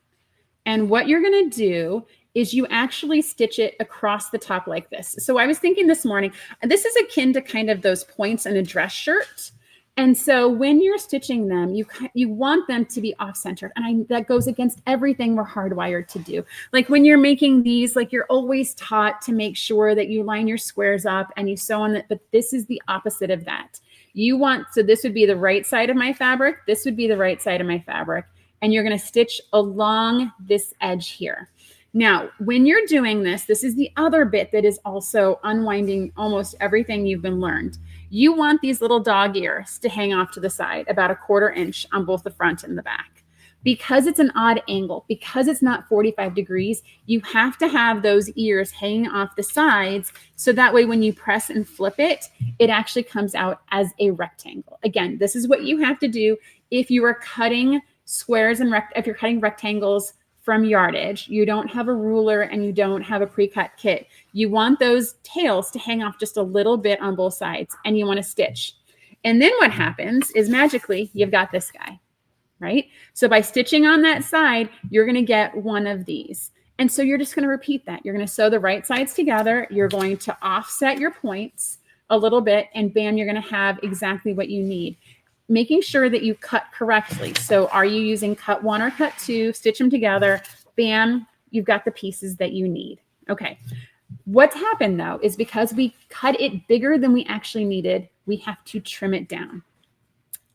And what you're going to do is you actually stitch it across the top like this. So I was thinking this morning, this is akin to kind of those points in a dress shirt. And so when you're stitching them, you want them to be off-centered. And that goes against everything we're hardwired to do. Like when you're making these, like you're always taught to make sure that you line your squares up and you sew on it. But this is the opposite of that. So this would be the right side of my fabric. This would be the right side of my fabric. And you're going to stitch along this edge here. Now, when you're doing this, this is the other bit that is also unwinding almost everything you've been learned. You want these little dog ears to hang off to the side about 1/4 inch on both the front and the back. Because it's an odd angle, because it's not 45 degrees, you have to have those ears hanging off the sides. So that way, when you press and flip it, it actually comes out as a rectangle. Again, this is what you have to do if you are cutting squares and if you're cutting rectangles from yardage, you don't have a ruler and you don't have a pre-cut kit. You want those tails to hang off just a little bit on both sides and you want to stitch. And then what happens is magically you've got this guy, right? So by stitching on that side, you're going to get one of these. And so you're just going to repeat that. You're going to sew the right sides together. You're going to offset your points a little bit and bam, you're going to have exactly what you need. Making sure that you cut correctly. So are you using cut 1 or cut 2, stitch them together, bam, you've got the pieces that you need. Okay. What's happened though, is because we cut it bigger than we actually needed, we have to trim it down.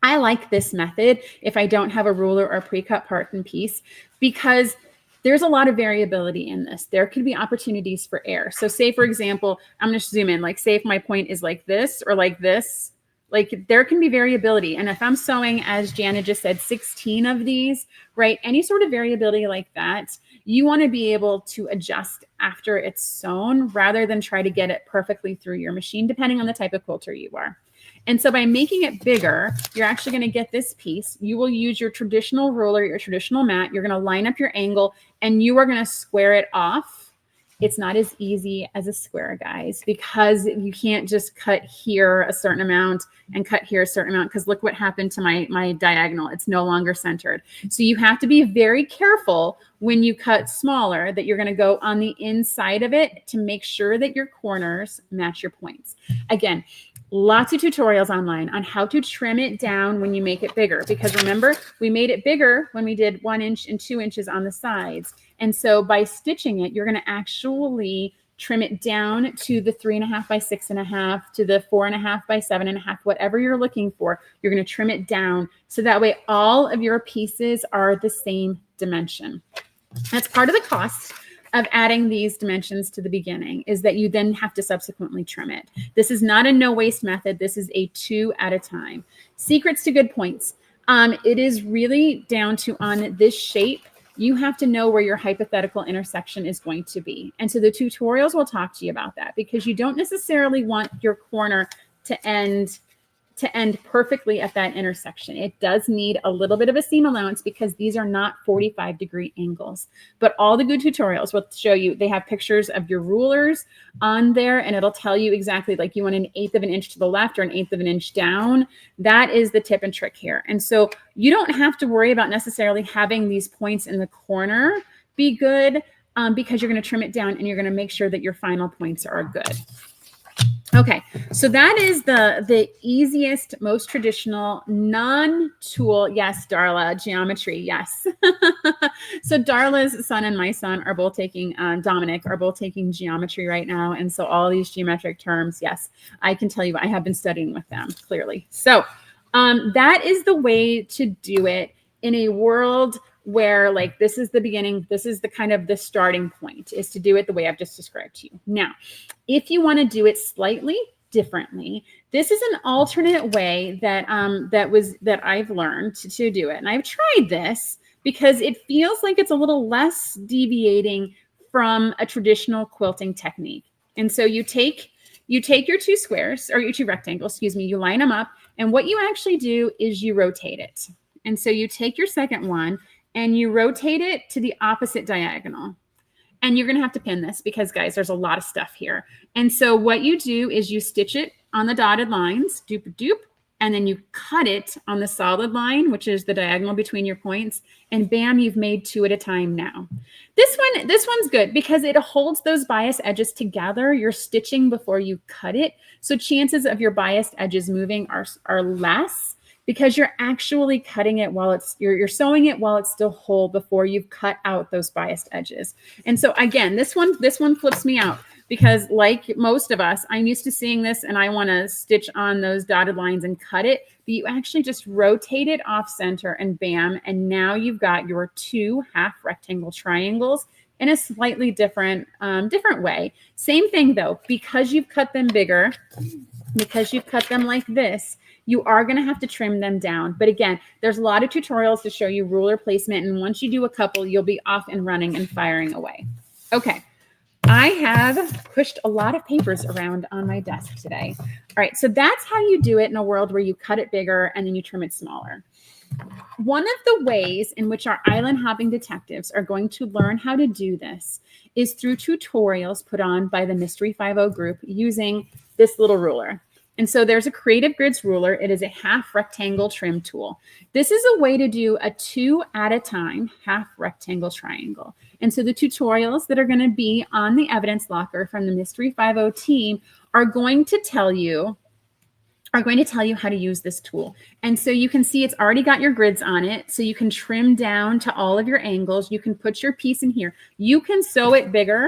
I like this method if I don't have a ruler or pre-cut part and piece, because there's a lot of variability in this. There could be opportunities for error. So say, for example, I'm going to zoom in, like say if my point is like this or like this, like there can be variability. And if I'm sewing, as Janet just said, 16 of these, right? Any sort of variability like that, you want to be able to adjust after it's sewn rather than try to get it perfectly through your machine, depending on the type of quilter you are. And so by making it bigger, you're actually going to get this piece. You will use your traditional ruler, your traditional mat. You're going to line up your angle and you are going to square it off. It's not as easy as a square, guys, because you can't just cut here a certain amount and cut here a certain amount, because look what happened to my diagonal. It's no longer centered. So you have to be very careful when you cut smaller that you're going to go on the inside of it to make sure that your corners match your points. Again, lots of tutorials online on how to trim it down when you make it bigger, because remember, we made it bigger when we did 1 inch and 2 inches on the sides. And so by stitching it, you're going to actually trim it down to the 3.5 by 6.5, to the 4.5 by 7.5, whatever you're looking for. You're going to trim it down so that way all of your pieces are the same dimension. That's part of the cost of adding these dimensions to the beginning, is that you then have to subsequently trim it. This is not a no waste method. This is a 2 at a time. Secrets to good points. It is really down to, on this shape, you have to know where your hypothetical intersection is going to be. And so the tutorials will talk to you about that, because you don't necessarily want your corner to end perfectly at that intersection. It does need a little bit of a seam allowance because these are not 45-degree angles. But all the good tutorials will show you, they have pictures of your rulers on there, and it'll tell you exactly, like you want an 1/8 of an inch to the left or an 1/8 of an inch down. That is the tip and trick here. And so you don't have to worry about necessarily having these points in the corner be good, because you're going to trim it down and you're going to make sure that your final points are good. Okay, so that is the easiest, most traditional non-tool. Yes, Darla, geometry. Yes. So Darla's son and my son are both taking, Dominic are both taking geometry right now. And so all these geometric terms, yes, I can tell you I have been studying with them clearly. So that is the way to do it in a world where like this is the beginning, this is the kind of the starting point, is to do it the way I've just described to you. Now, if you want to do it slightly differently, this is an alternate way that that I've learned to do it. And I've tried this because it feels like it's a little less deviating from a traditional quilting technique. And so you take your two squares, or your two rectangles, excuse me, you line them up, and what you actually do is you rotate it. And so you take your second one and you rotate it to the opposite diagonal. And you're going to have to pin this because, guys, there's a lot of stuff here. And so what you do is you stitch it on the dotted lines, doop, doop, and then you cut it on the solid line, which is the diagonal between your points. And bam, you've made two at a time now. This one's good because it holds those bias edges together. You're stitching before you cut it. So chances of your biased edges moving are less, because you're actually cutting it while you're sewing it while it's still whole before you've cut out those biased edges. And so again, this one flips me out because, like most of us, I'm used to seeing this and I want to stitch on those dotted lines and cut it, but you actually just rotate it off center and bam, and now you've got your two half rectangle triangles in a slightly different way. Same thing though, because you've cut them bigger, because you've cut them like this, you are going to have to trim them down. But again, there's a lot of tutorials to show you ruler placement. And once you do a couple, you'll be off and running and firing away. Okay. I have pushed a lot of papers around on my desk today. All right. So that's how you do it in a world where you cut it bigger and then you trim it smaller. One of the ways in which our island hopping detectives are going to learn how to do this is through tutorials put on by the Mystery 50 group using this little ruler. And so there's a Creative Grids ruler. It is a half rectangle trim tool. This is a way to do a 2 at a time half rectangle triangle. And so the tutorials that are going to be on the evidence locker from the Mystery 50 team are going to tell you how to use this tool. And so you can see it's already got your grids on it. So you can trim down to all of your angles. You can put your piece in here. You can sew it bigger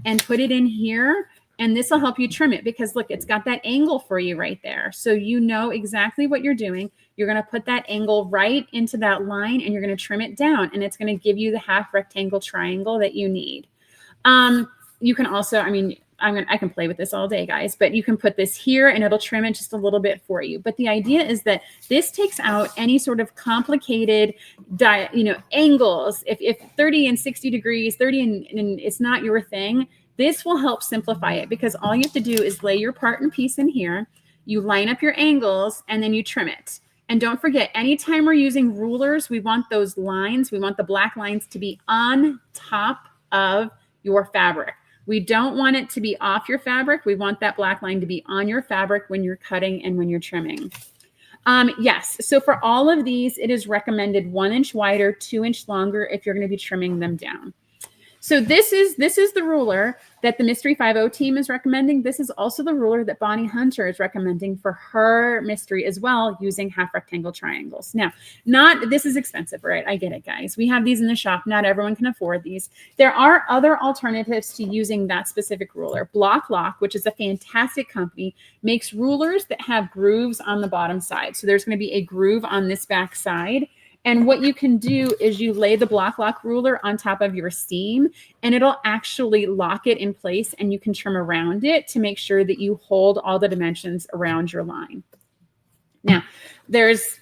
and put it in here. And this will help you trim it because look, it's got that angle for you right there. So you know exactly what you're doing. You're going to put that angle right into that line and you're going to trim it down. And it's going to give you the half rectangle triangle that you need. You can also, I can play with this all day, guys, but you can put this here and it'll trim it just a little bit for you. But the idea is that this takes out any sort of complicated, angles. If 30 and 60 degrees, 30 and it's not your thing, this will help simplify it because all you have to do is lay your part and piece in here, you line up your angles, and then you trim it. And don't forget, anytime we're using rulers, we want those lines, we want the black lines to be on top of your fabric. We don't want it to be off your fabric. We want that black line to be on your fabric when you're cutting and when you're trimming. Yes, so for all of these, it is recommended 1 inch wider, 2 inch longer if you're going to be trimming them down. So this is the ruler that the Mystery 50 team is recommending. This is also the ruler that Bonnie Hunter is recommending for her mystery as well, using half rectangle triangles. Now, this is expensive, right? I get it, guys. We have these in the shop. Not everyone can afford these. There are other alternatives to using that specific ruler. Block Lock, which is a fantastic company, makes rulers that have grooves on the bottom side. So there's going to be a groove on this back side. And what you can do is you lay the Block Lock ruler on top of your seam and it'll actually lock it in place and you can trim around it to make sure that you hold all the dimensions around your line. Now, there's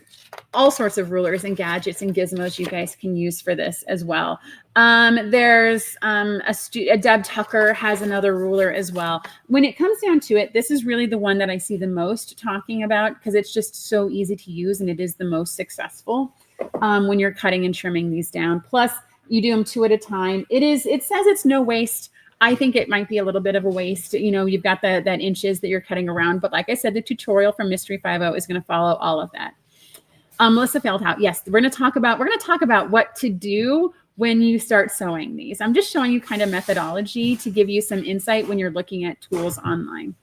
all sorts of rulers and gadgets and gizmos you guys can use for this as well. There's Deb Tucker has another ruler as well. When it comes down to it, this is really the one that I see the most talking about because it's just so easy to use and it is the most successful. When you're cutting and trimming these down. Plus, you do them 2 at a time. It says it's no waste. I think it might be a little bit of a waste. You know, you've got that inches that you're cutting around. But like I said, the tutorial from Mystery 50 is going to follow all of that. Melissa Feldhout, yes, we're going to talk about what to do when you start sewing these. I'm just showing you kind of methodology to give you some insight when you're looking at tools online.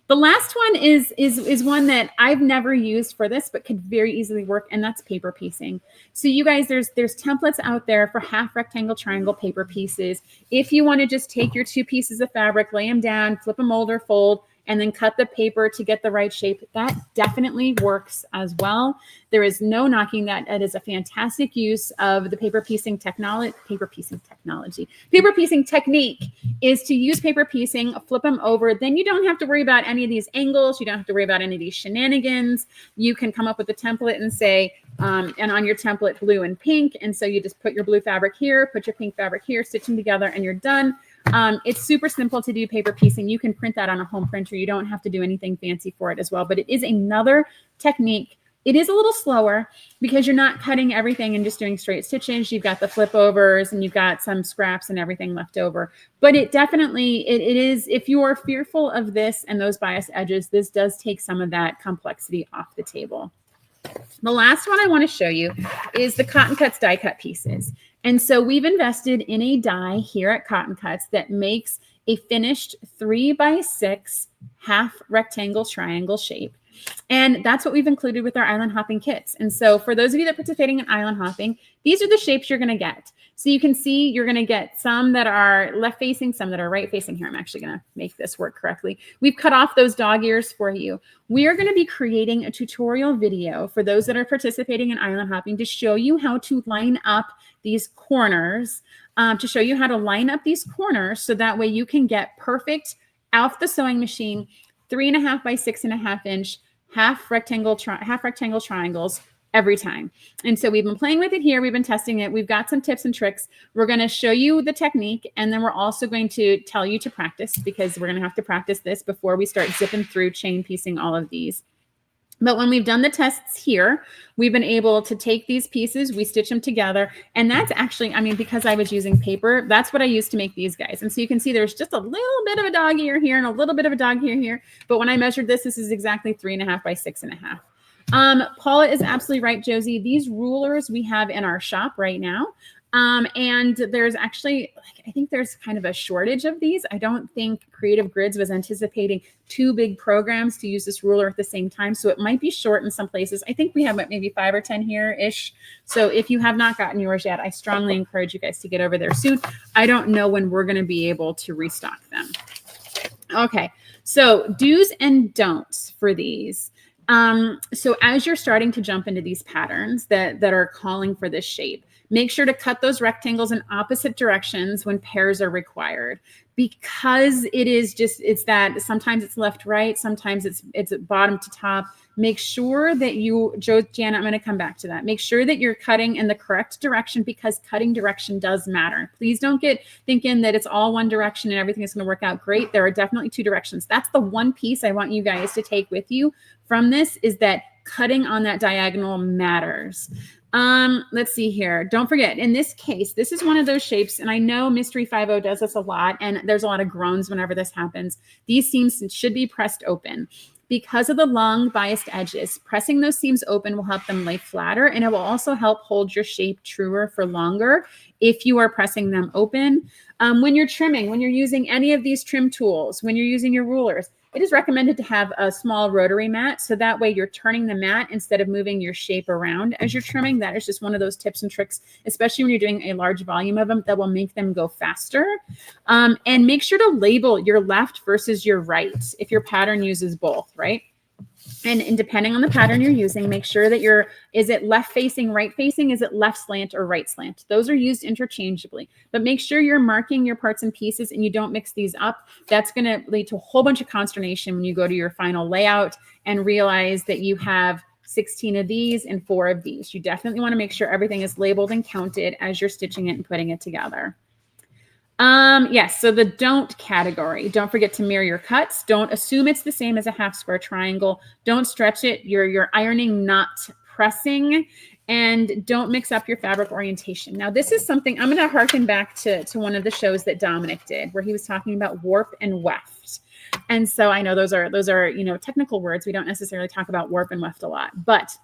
The last one is one that I've never used for this, but could very easily work, and that's paper piecing. So you guys, there's templates out there for half rectangle, triangle paper pieces. If you want to just take your 2 pieces of fabric, lay them down, flip them over, fold, and then cut the paper to get the right shape, that definitely works as well. There is no knocking that. It is a fantastic use of the paper piecing technology. Paper piecing technique is to use paper piecing, flip them over. Then you don't have to worry about any of these angles. You don't have to worry about any of these shenanigans. You can come up with a template and say, and on your template, blue and pink. And so you just put your blue fabric here, put your pink fabric here, stitch them together, and you're done. It's super simple to do paper piecing. You can print that on a home printer. You don't have to do anything fancy for it as well, but it is another technique. It is a little slower because you're not cutting everything and just doing straight stitches. You've got the flip overs and you've got some scraps and everything left over, but it definitely, it is, if you are fearful of this and those biased edges, this does take some of that complexity off the table. The last one I want to show you is the Cotton Cuts die cut pieces. And so we've invested in a die here at Cotton Cuts that makes a finished 3x6 half rectangle triangle shape. And that's what we've included with our island hopping kits. And so for those of you that are participating in island hopping, these are the shapes you're going to get. So you can see you're going to get some that are left facing, some that are right facing. Here, I'm actually going to make this work correctly. We've cut off those dog ears for you. We are going to be creating a tutorial video for those that are participating in island hopping to show you how to line up these corners, so that way you can get perfect off the sewing machine 3.5 by 6.5 inch half rectangle triangles every time. And so we've been playing with it here. We've been testing it. We've got some tips and tricks. We're going to show you the technique, and then we're also going to tell you to practice, because we're going to have to practice this before we start zipping through chain piecing all of these. But when we've done the tests here, we've been able to take these pieces, we stitch them together. And that's actually, I mean, because I was using paper, that's what I used to make these guys. And so you can see there's just a little bit of a dog ear here and a little bit of a dog ear here. But when I measured this, this is exactly 3.5 by 6.5. Paula is absolutely right, Josie. These rulers we have in our shop right now. And there's actually, I think there's kind of a shortage of these. I don't think Creative Grids was anticipating 2 big programs to use this ruler at the same time. So it might be short in some places. I think we have maybe 5 or 10 here-ish. So if you have not gotten yours yet, I strongly encourage you guys to get over there soon. I don't know when we're going to be able to restock them. Okay, so do's and don'ts for these. So as you're starting to jump into these patterns that are calling for this shape, make sure to cut those rectangles in opposite directions when pairs are required, because it is just, it's that sometimes it's left, right. Sometimes it's bottom to top. Make sure that Janet, I'm going to come back to that. Make sure that you're cutting in the correct direction, because cutting direction does matter. Please don't get thinking that it's all one direction and everything is going to work out great. There are definitely 2 directions. That's the one piece I want you guys to take with you from this, is that cutting on that diagonal matters. Let's see here. Don't forget, in this case, this is one of those shapes, and I know Mystery 50 does this a lot, and there's a lot of groans whenever this happens. These seams should be pressed open. Because of the long biased edges, pressing those seams open will help them lay flatter, and it will also help hold your shape truer for longer if you are pressing them open. When you're trimming, when you're using any of these trim tools, when you're using your rulers, it is recommended to have a small rotary mat, so that way you're turning the mat instead of moving your shape around as you're trimming. That is just one of those tips and tricks, especially when you're doing a large volume of them, that will make them go faster. And make sure to label your left versus your right if your pattern uses both, right? And depending on the pattern you're using, make sure that is it left facing, right facing? Is it left slant or right slant? Those are used interchangeably, but make sure you're marking your parts and pieces and you don't mix these up. That's going to lead to a whole bunch of consternation when you go to your final layout and realize that you have 16 of these and 4 of these. You definitely want to make sure everything is labeled and counted as you're stitching it and putting it together. Yes, so the don't category. Don't forget to mirror your cuts. Don't assume it's the same as a half square triangle. Don't stretch it. You're ironing, not pressing. And don't mix up your fabric orientation. Now, this is something I'm going to harken back to one of the shows that Dominic did, where he was talking about warp and weft. And so I know those are technical words. We don't necessarily talk about warp and weft a lot. But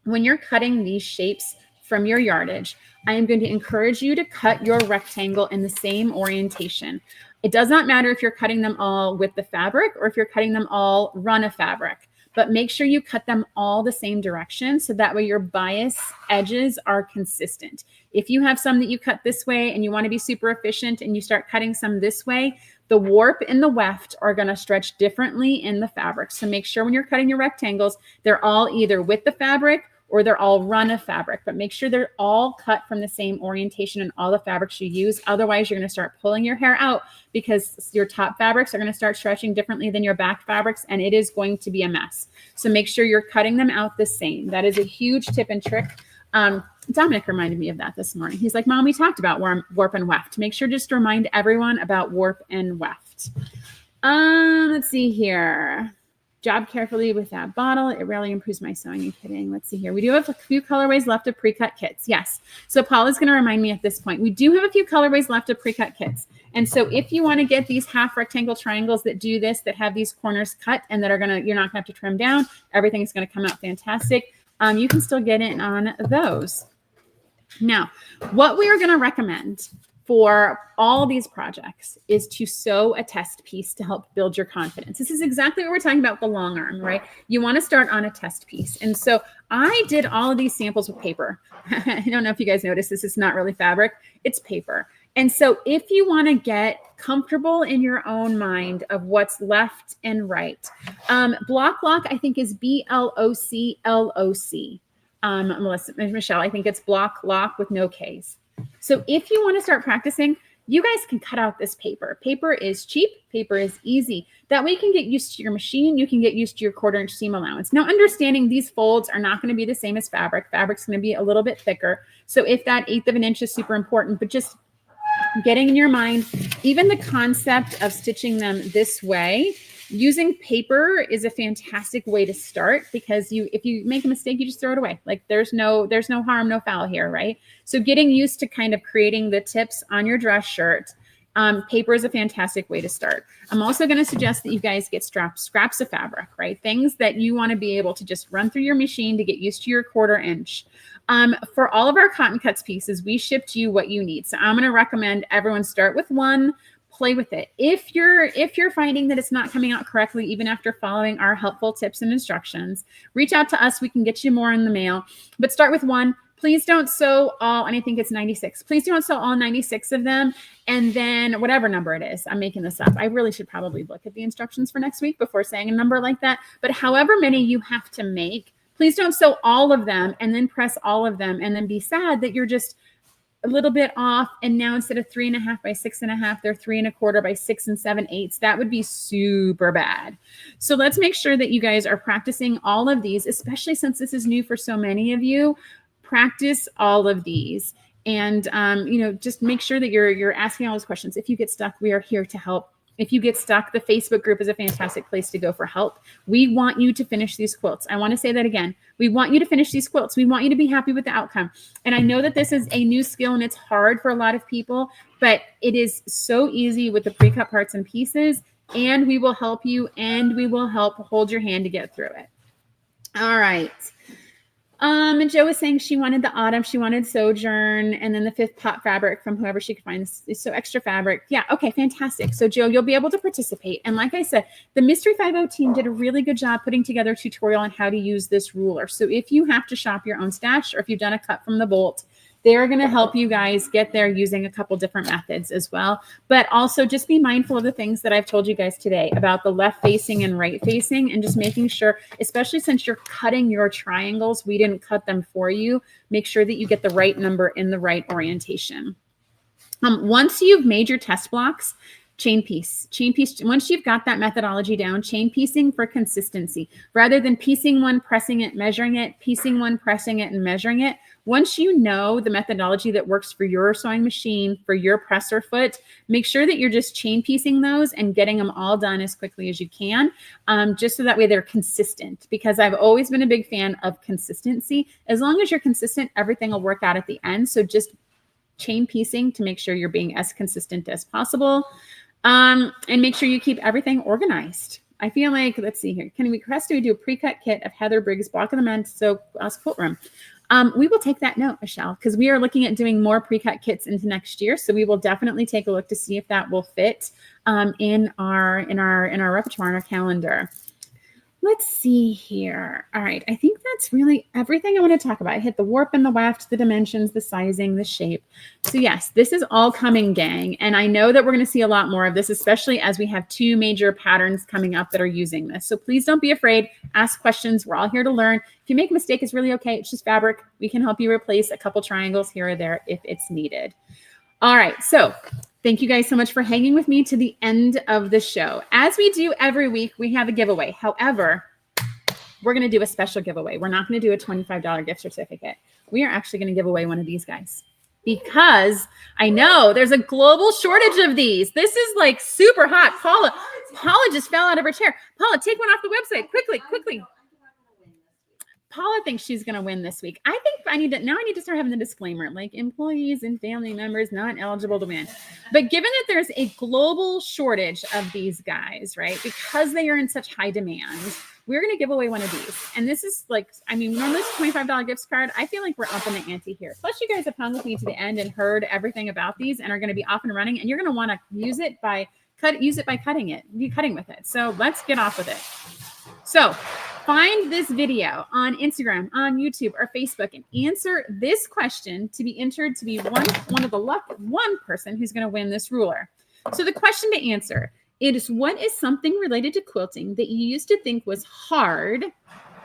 when you're cutting these shapes from your yardage, I am going to encourage you to cut your rectangle in the same orientation. It does not matter if you're cutting them all with the fabric or if you're cutting them all run of fabric, but make sure you cut them all the same direction so that way your bias edges are consistent. If you have some that you cut this way and you want to be super efficient and you start cutting some this way, the warp and the weft are going to stretch differently in the fabric. So make sure when you're cutting your rectangles, they're all either with the fabric or they're all run of fabric, but make sure they're all cut from the same orientation in all the fabrics you use. Otherwise, you're going to start pulling your hair out because your top fabrics are going to start stretching differently than your back fabrics, and it is going to be a mess. So make sure you're cutting them out the same. That is a huge tip and trick. Dominic reminded me of that this morning. He's like, Mom, we talked about warp and weft. Make sure just to remind everyone about warp and weft. Let's see here. Job carefully with that bottle. It rarely improves my sewing and kitting. Let's see here. We do have a few colorways left of pre-cut kits. Yes. So Paula's going to remind me at this point. We do have a few colorways left of pre-cut kits. And so if you want to get these half rectangle triangles that do this, that have these corners cut and that are going to, you're not going to have to trim down. Everything is going to come out fantastic. You can still get in on those. Now, what we are going to recommend for all these projects is to sew a test piece to help build your confidence. This is exactly what we're talking about, the long arm, right? You want to start on a test piece. And so I did all of these samples with paper. I don't know if you guys noticed, this is not really fabric, it's paper. And so if you want to get comfortable in your own mind of what's left and right, Block Lock, I think is BLOCLOC. Michelle, I think it's Block Lock with no Ks. So if you want to start practicing, you guys can cut out this paper. Paper is cheap. Paper is easy. That way you can get used to your machine. You can get used to your 1/4 inch seam allowance. Now, understanding these folds are not going to be the same as fabric. Fabric's going to be a little bit thicker. So if that 1/8 of an inch is super important, but just getting in your mind, even the concept of stitching them this way, using paper is a fantastic way to start because if you make a mistake, you just throw it away. Like there's no harm, no foul here, right? So getting used to kind of creating the tips on your dress shirt, paper is a fantastic way to start. I'm also going to suggest that you guys get scraps of fabric, right? Things that you want to be able to just run through your machine to get used to your 1/4 inch. For all of our cotton cuts pieces, we shipped you what you need. So I'm going to recommend everyone start with one, play with it. If you're finding that it's not coming out correctly, even after following our helpful tips and instructions, reach out to us. We can get you more in the mail, but start with one. Please don't sew all, and I think it's 96. Please don't sew all 96 of them. And then whatever number it is, I'm making this up. I really should probably look at the instructions for next week before saying a number like that. But however many you have to make, please don't sew all of them and then press all of them and then be sad that you're just a little bit off. And now instead of 3.5 by 6.5, they're 3 1/4 by 6 7/8. That would be super bad. So let's make sure that you guys are practicing all of these, especially since this is new for so many of you. Practice all of these and, just make sure that you're asking all those questions. If you get stuck, we are here to help. If you get stuck, the Facebook group is a fantastic place to go for help. We want you to finish these quilts. I want to say that again. We want you to finish these quilts. We want you to be happy with the outcome. And I know that this is a new skill and it's hard for a lot of people, but it is so easy with the pre-cut parts and pieces, and we will help you and we will help hold your hand to get through it. All right. And Jo was saying she wanted the autumn, she wanted Sojourn, and then the 5th pot fabric from whoever she could find. So extra fabric. Yeah. Okay. Fantastic. So Jo, you'll be able to participate. And like I said, the Mystery 50 team did a really good job putting together a tutorial on how to use this ruler. So if you have to shop your own stash or if you've done a cut from the bolt, they're going to help you guys get there using a couple different methods as well. But also just be mindful of the things that I've told you guys today about the left facing and right facing, and just making sure, especially since you're cutting your triangles, we didn't cut them for you. Make sure that you get the right number in the right orientation. Once you've made your test blocks, chain piece. Once you've got that methodology down, chain piecing for consistency, rather than piecing one, pressing it, measuring it, piecing one, pressing it, and measuring it. Once you know the methodology that works for your sewing machine, for your presser foot, make sure that you're just chain piecing those and getting them all done as quickly as you can, just so that way they're consistent, because I've always been a big fan of consistency. As long as you're consistent, everything will work out at the end. So just chain piecing to make sure you're being as consistent as possible. And make sure you keep everything organized. I feel like, let's see here. Can we request we do a pre-cut kit of Heather Briggs' Block of the Men So Quilt Room? we will take that note, Michelle, because we are looking at doing more pre-cut kits into next year. So we will definitely take a look to see if that will fit in our repertoire, in our calendar. Let's see here. All right. I think that's really everything I want to talk about. I hit the warp and the weft, the dimensions, the sizing, the shape. So yes, this is all coming, gang. And I know that we're going to see a lot more of this, especially as we have 2 major patterns coming up that are using this. So please don't be afraid. Ask questions. We're all here to learn. If you make a mistake, it's really okay. It's just fabric. We can help you replace a couple triangles here or there if it's needed. All right. So thank you guys so much for hanging with me to the end of the show. As we do every week, we have a giveaway. However, we're going to do a special giveaway. We're not going to do a $25 gift certificate. We are actually going to give away one of these guys because I know there's a global shortage of these. This is like super hot. Paula just fell out of her chair. Paula, take one off the website. Quickly. Paula thinks she's going to win this week. I think I need to start having the disclaimer, like employees and family members not eligible to win. But given that there's a global shortage of these guys, right, because they are in such high demand, we're going to give away one of these. And this is like, I mean, normally it's a $25 gift card. I feel like we're up in the ante here. Plus, you guys have hung with me to the end and heard everything about these and are going to be off and running. And you're going to want to use it by cutting with it. So let's get off with it. So find this video on Instagram, on YouTube, or Facebook, and answer this question to be entered to be one of the one person who's going to win this ruler. So the question to answer is, what is something related to quilting that you used to think was hard,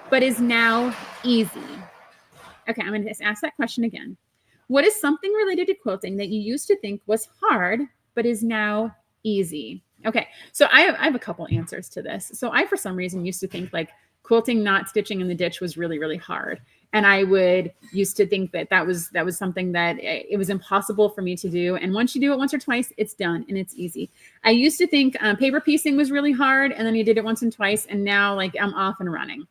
but is now easy? Okay, I'm going to ask that question again. What is something related to quilting that you used to think was hard, but is now easy? Okay, so I have a couple answers to this. So I, for some reason, used to think like quilting, not stitching in the ditch was really, really hard. And I used to think that was something that it was impossible for me to do. And once you do it once or twice, it's done and it's easy. I used to think paper piecing was really hard, and then you did it once and twice, and now like I'm off and running.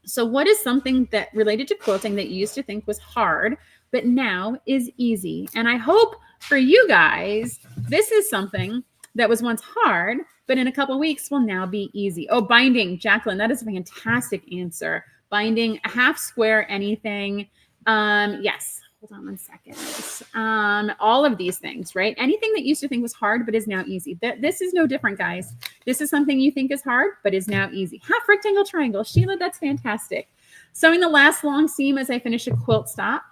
So what is something that related to quilting that you used to think was hard, but now is easy? And I hope for you guys, this is something that was once hard, but in a couple of weeks will now be easy. Oh, binding, Jacqueline, that is a fantastic answer. Binding, a half square, anything. Yes, hold on one second. All of these things, right? Anything that you used to think was hard, but is now easy. This is no different, guys. This is something you think is hard, but is now easy. Half rectangle triangle. Sheila, that's fantastic. Sewing the last long seam as I finish a quilt stop.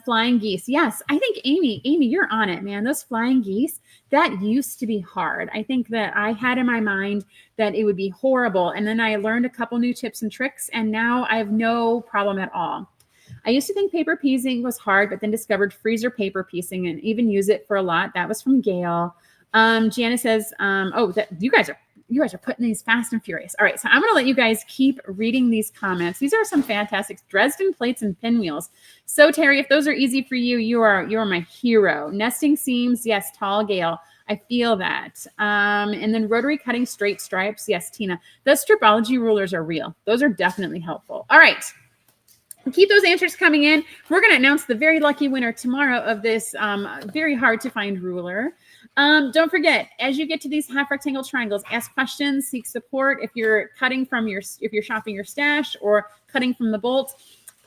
Flying geese. Yes, I think Amy, you're on it, man. Those flying geese, that used to be hard. I think that I had in my mind that it would be horrible. And then I learned a couple new tips and tricks, and now I have no problem at all. I used to think paper piecing was hard, but then discovered freezer paper piecing and even use it for a lot. That was from Gail. Janice says, you guys are putting these fast and furious. All right, so I'm going to let you guys keep reading these comments. These are some fantastic Dresden plates and pinwheels. So Terry, if those are easy for you, you are my hero. Nesting seams, yes, tall Gail. I feel that. And then rotary cutting straight stripes, yes, Tina. Those stripology rulers are real. Those are definitely helpful. All right. Keep those answers coming in. We're going to announce the very lucky winner tomorrow of this very hard to find ruler. Don't forget, as you get to these half rectangle triangles, ask questions, seek support. If you're cutting from if you're shopping your stash or cutting from the bolts,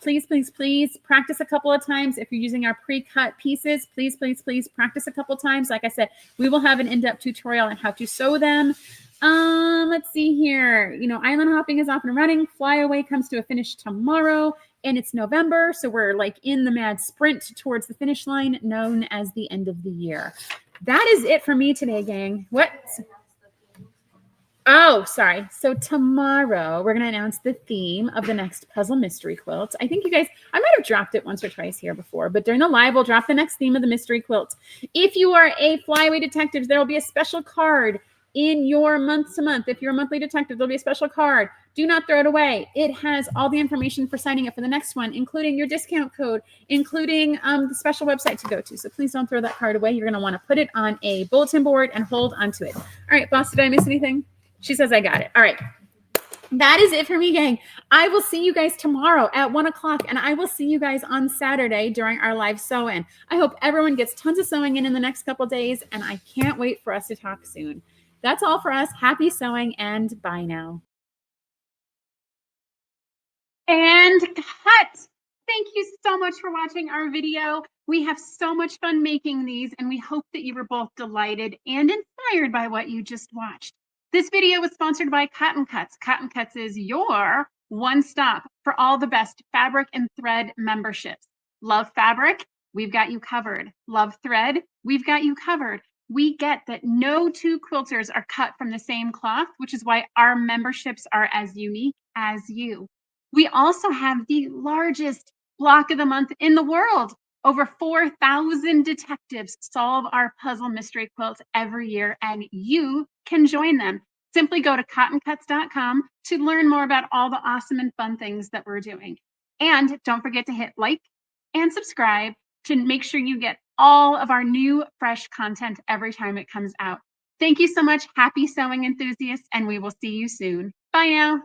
please practice a couple of times. If you're using our pre-cut pieces, please practice a couple of times. Like I said, we will have an in-depth tutorial on how to sew them. Let's see here. Island hopping is off and running. Flyway comes to a finish tomorrow, and it's November. So we're like in the mad sprint towards the finish line, known as the end of the year. That is it for me today, gang. What? Oh, sorry. So tomorrow we're going to announce the theme of the next puzzle mystery quilt. I think you guys, I might have dropped it once or twice here before, but during the live, we'll drop the next theme of the mystery quilt. If you are a Flyway detective, there will be a special card in your month to month. If you're a monthly detective, there'll be a special card. Do not throw it away. It has all the information for signing up for the next one, including your discount code, including the special website to go to. So please don't throw that card away. You're going to want to put it on a bulletin board and hold onto it. All right, boss, did I miss anything? She says I got it. All right. That is it for me, gang. I will see you guys tomorrow at 1 o'clock, and I will see you guys on Saturday during our live sew-in. I hope everyone gets tons of sewing in the next couple of days, and I can't wait for us to talk soon. That's all for us. Happy sewing, and bye now. And cut. Thank you so much for watching our video. We have so much fun making these, and we hope that you were both delighted and inspired by what you just watched. This video was sponsored by Cotton Cuts. Cotton Cuts is your one stop for all the best fabric and thread memberships. Love fabric? We've got you covered. Love thread? We've got you covered. We get that no two quilters are cut from the same cloth, which is why our memberships are as unique as you. We also have the largest block of the month in the world. Over 4,000 detectives solve our puzzle mystery quilts every year, and you can join them. Simply go to cottoncuts.com to learn more about all the awesome and fun things that we're doing. And don't forget to hit like and subscribe to make sure you get all of our new fresh content every time it comes out. Thank you so much. Happy sewing enthusiasts, and we will see you soon. Bye now.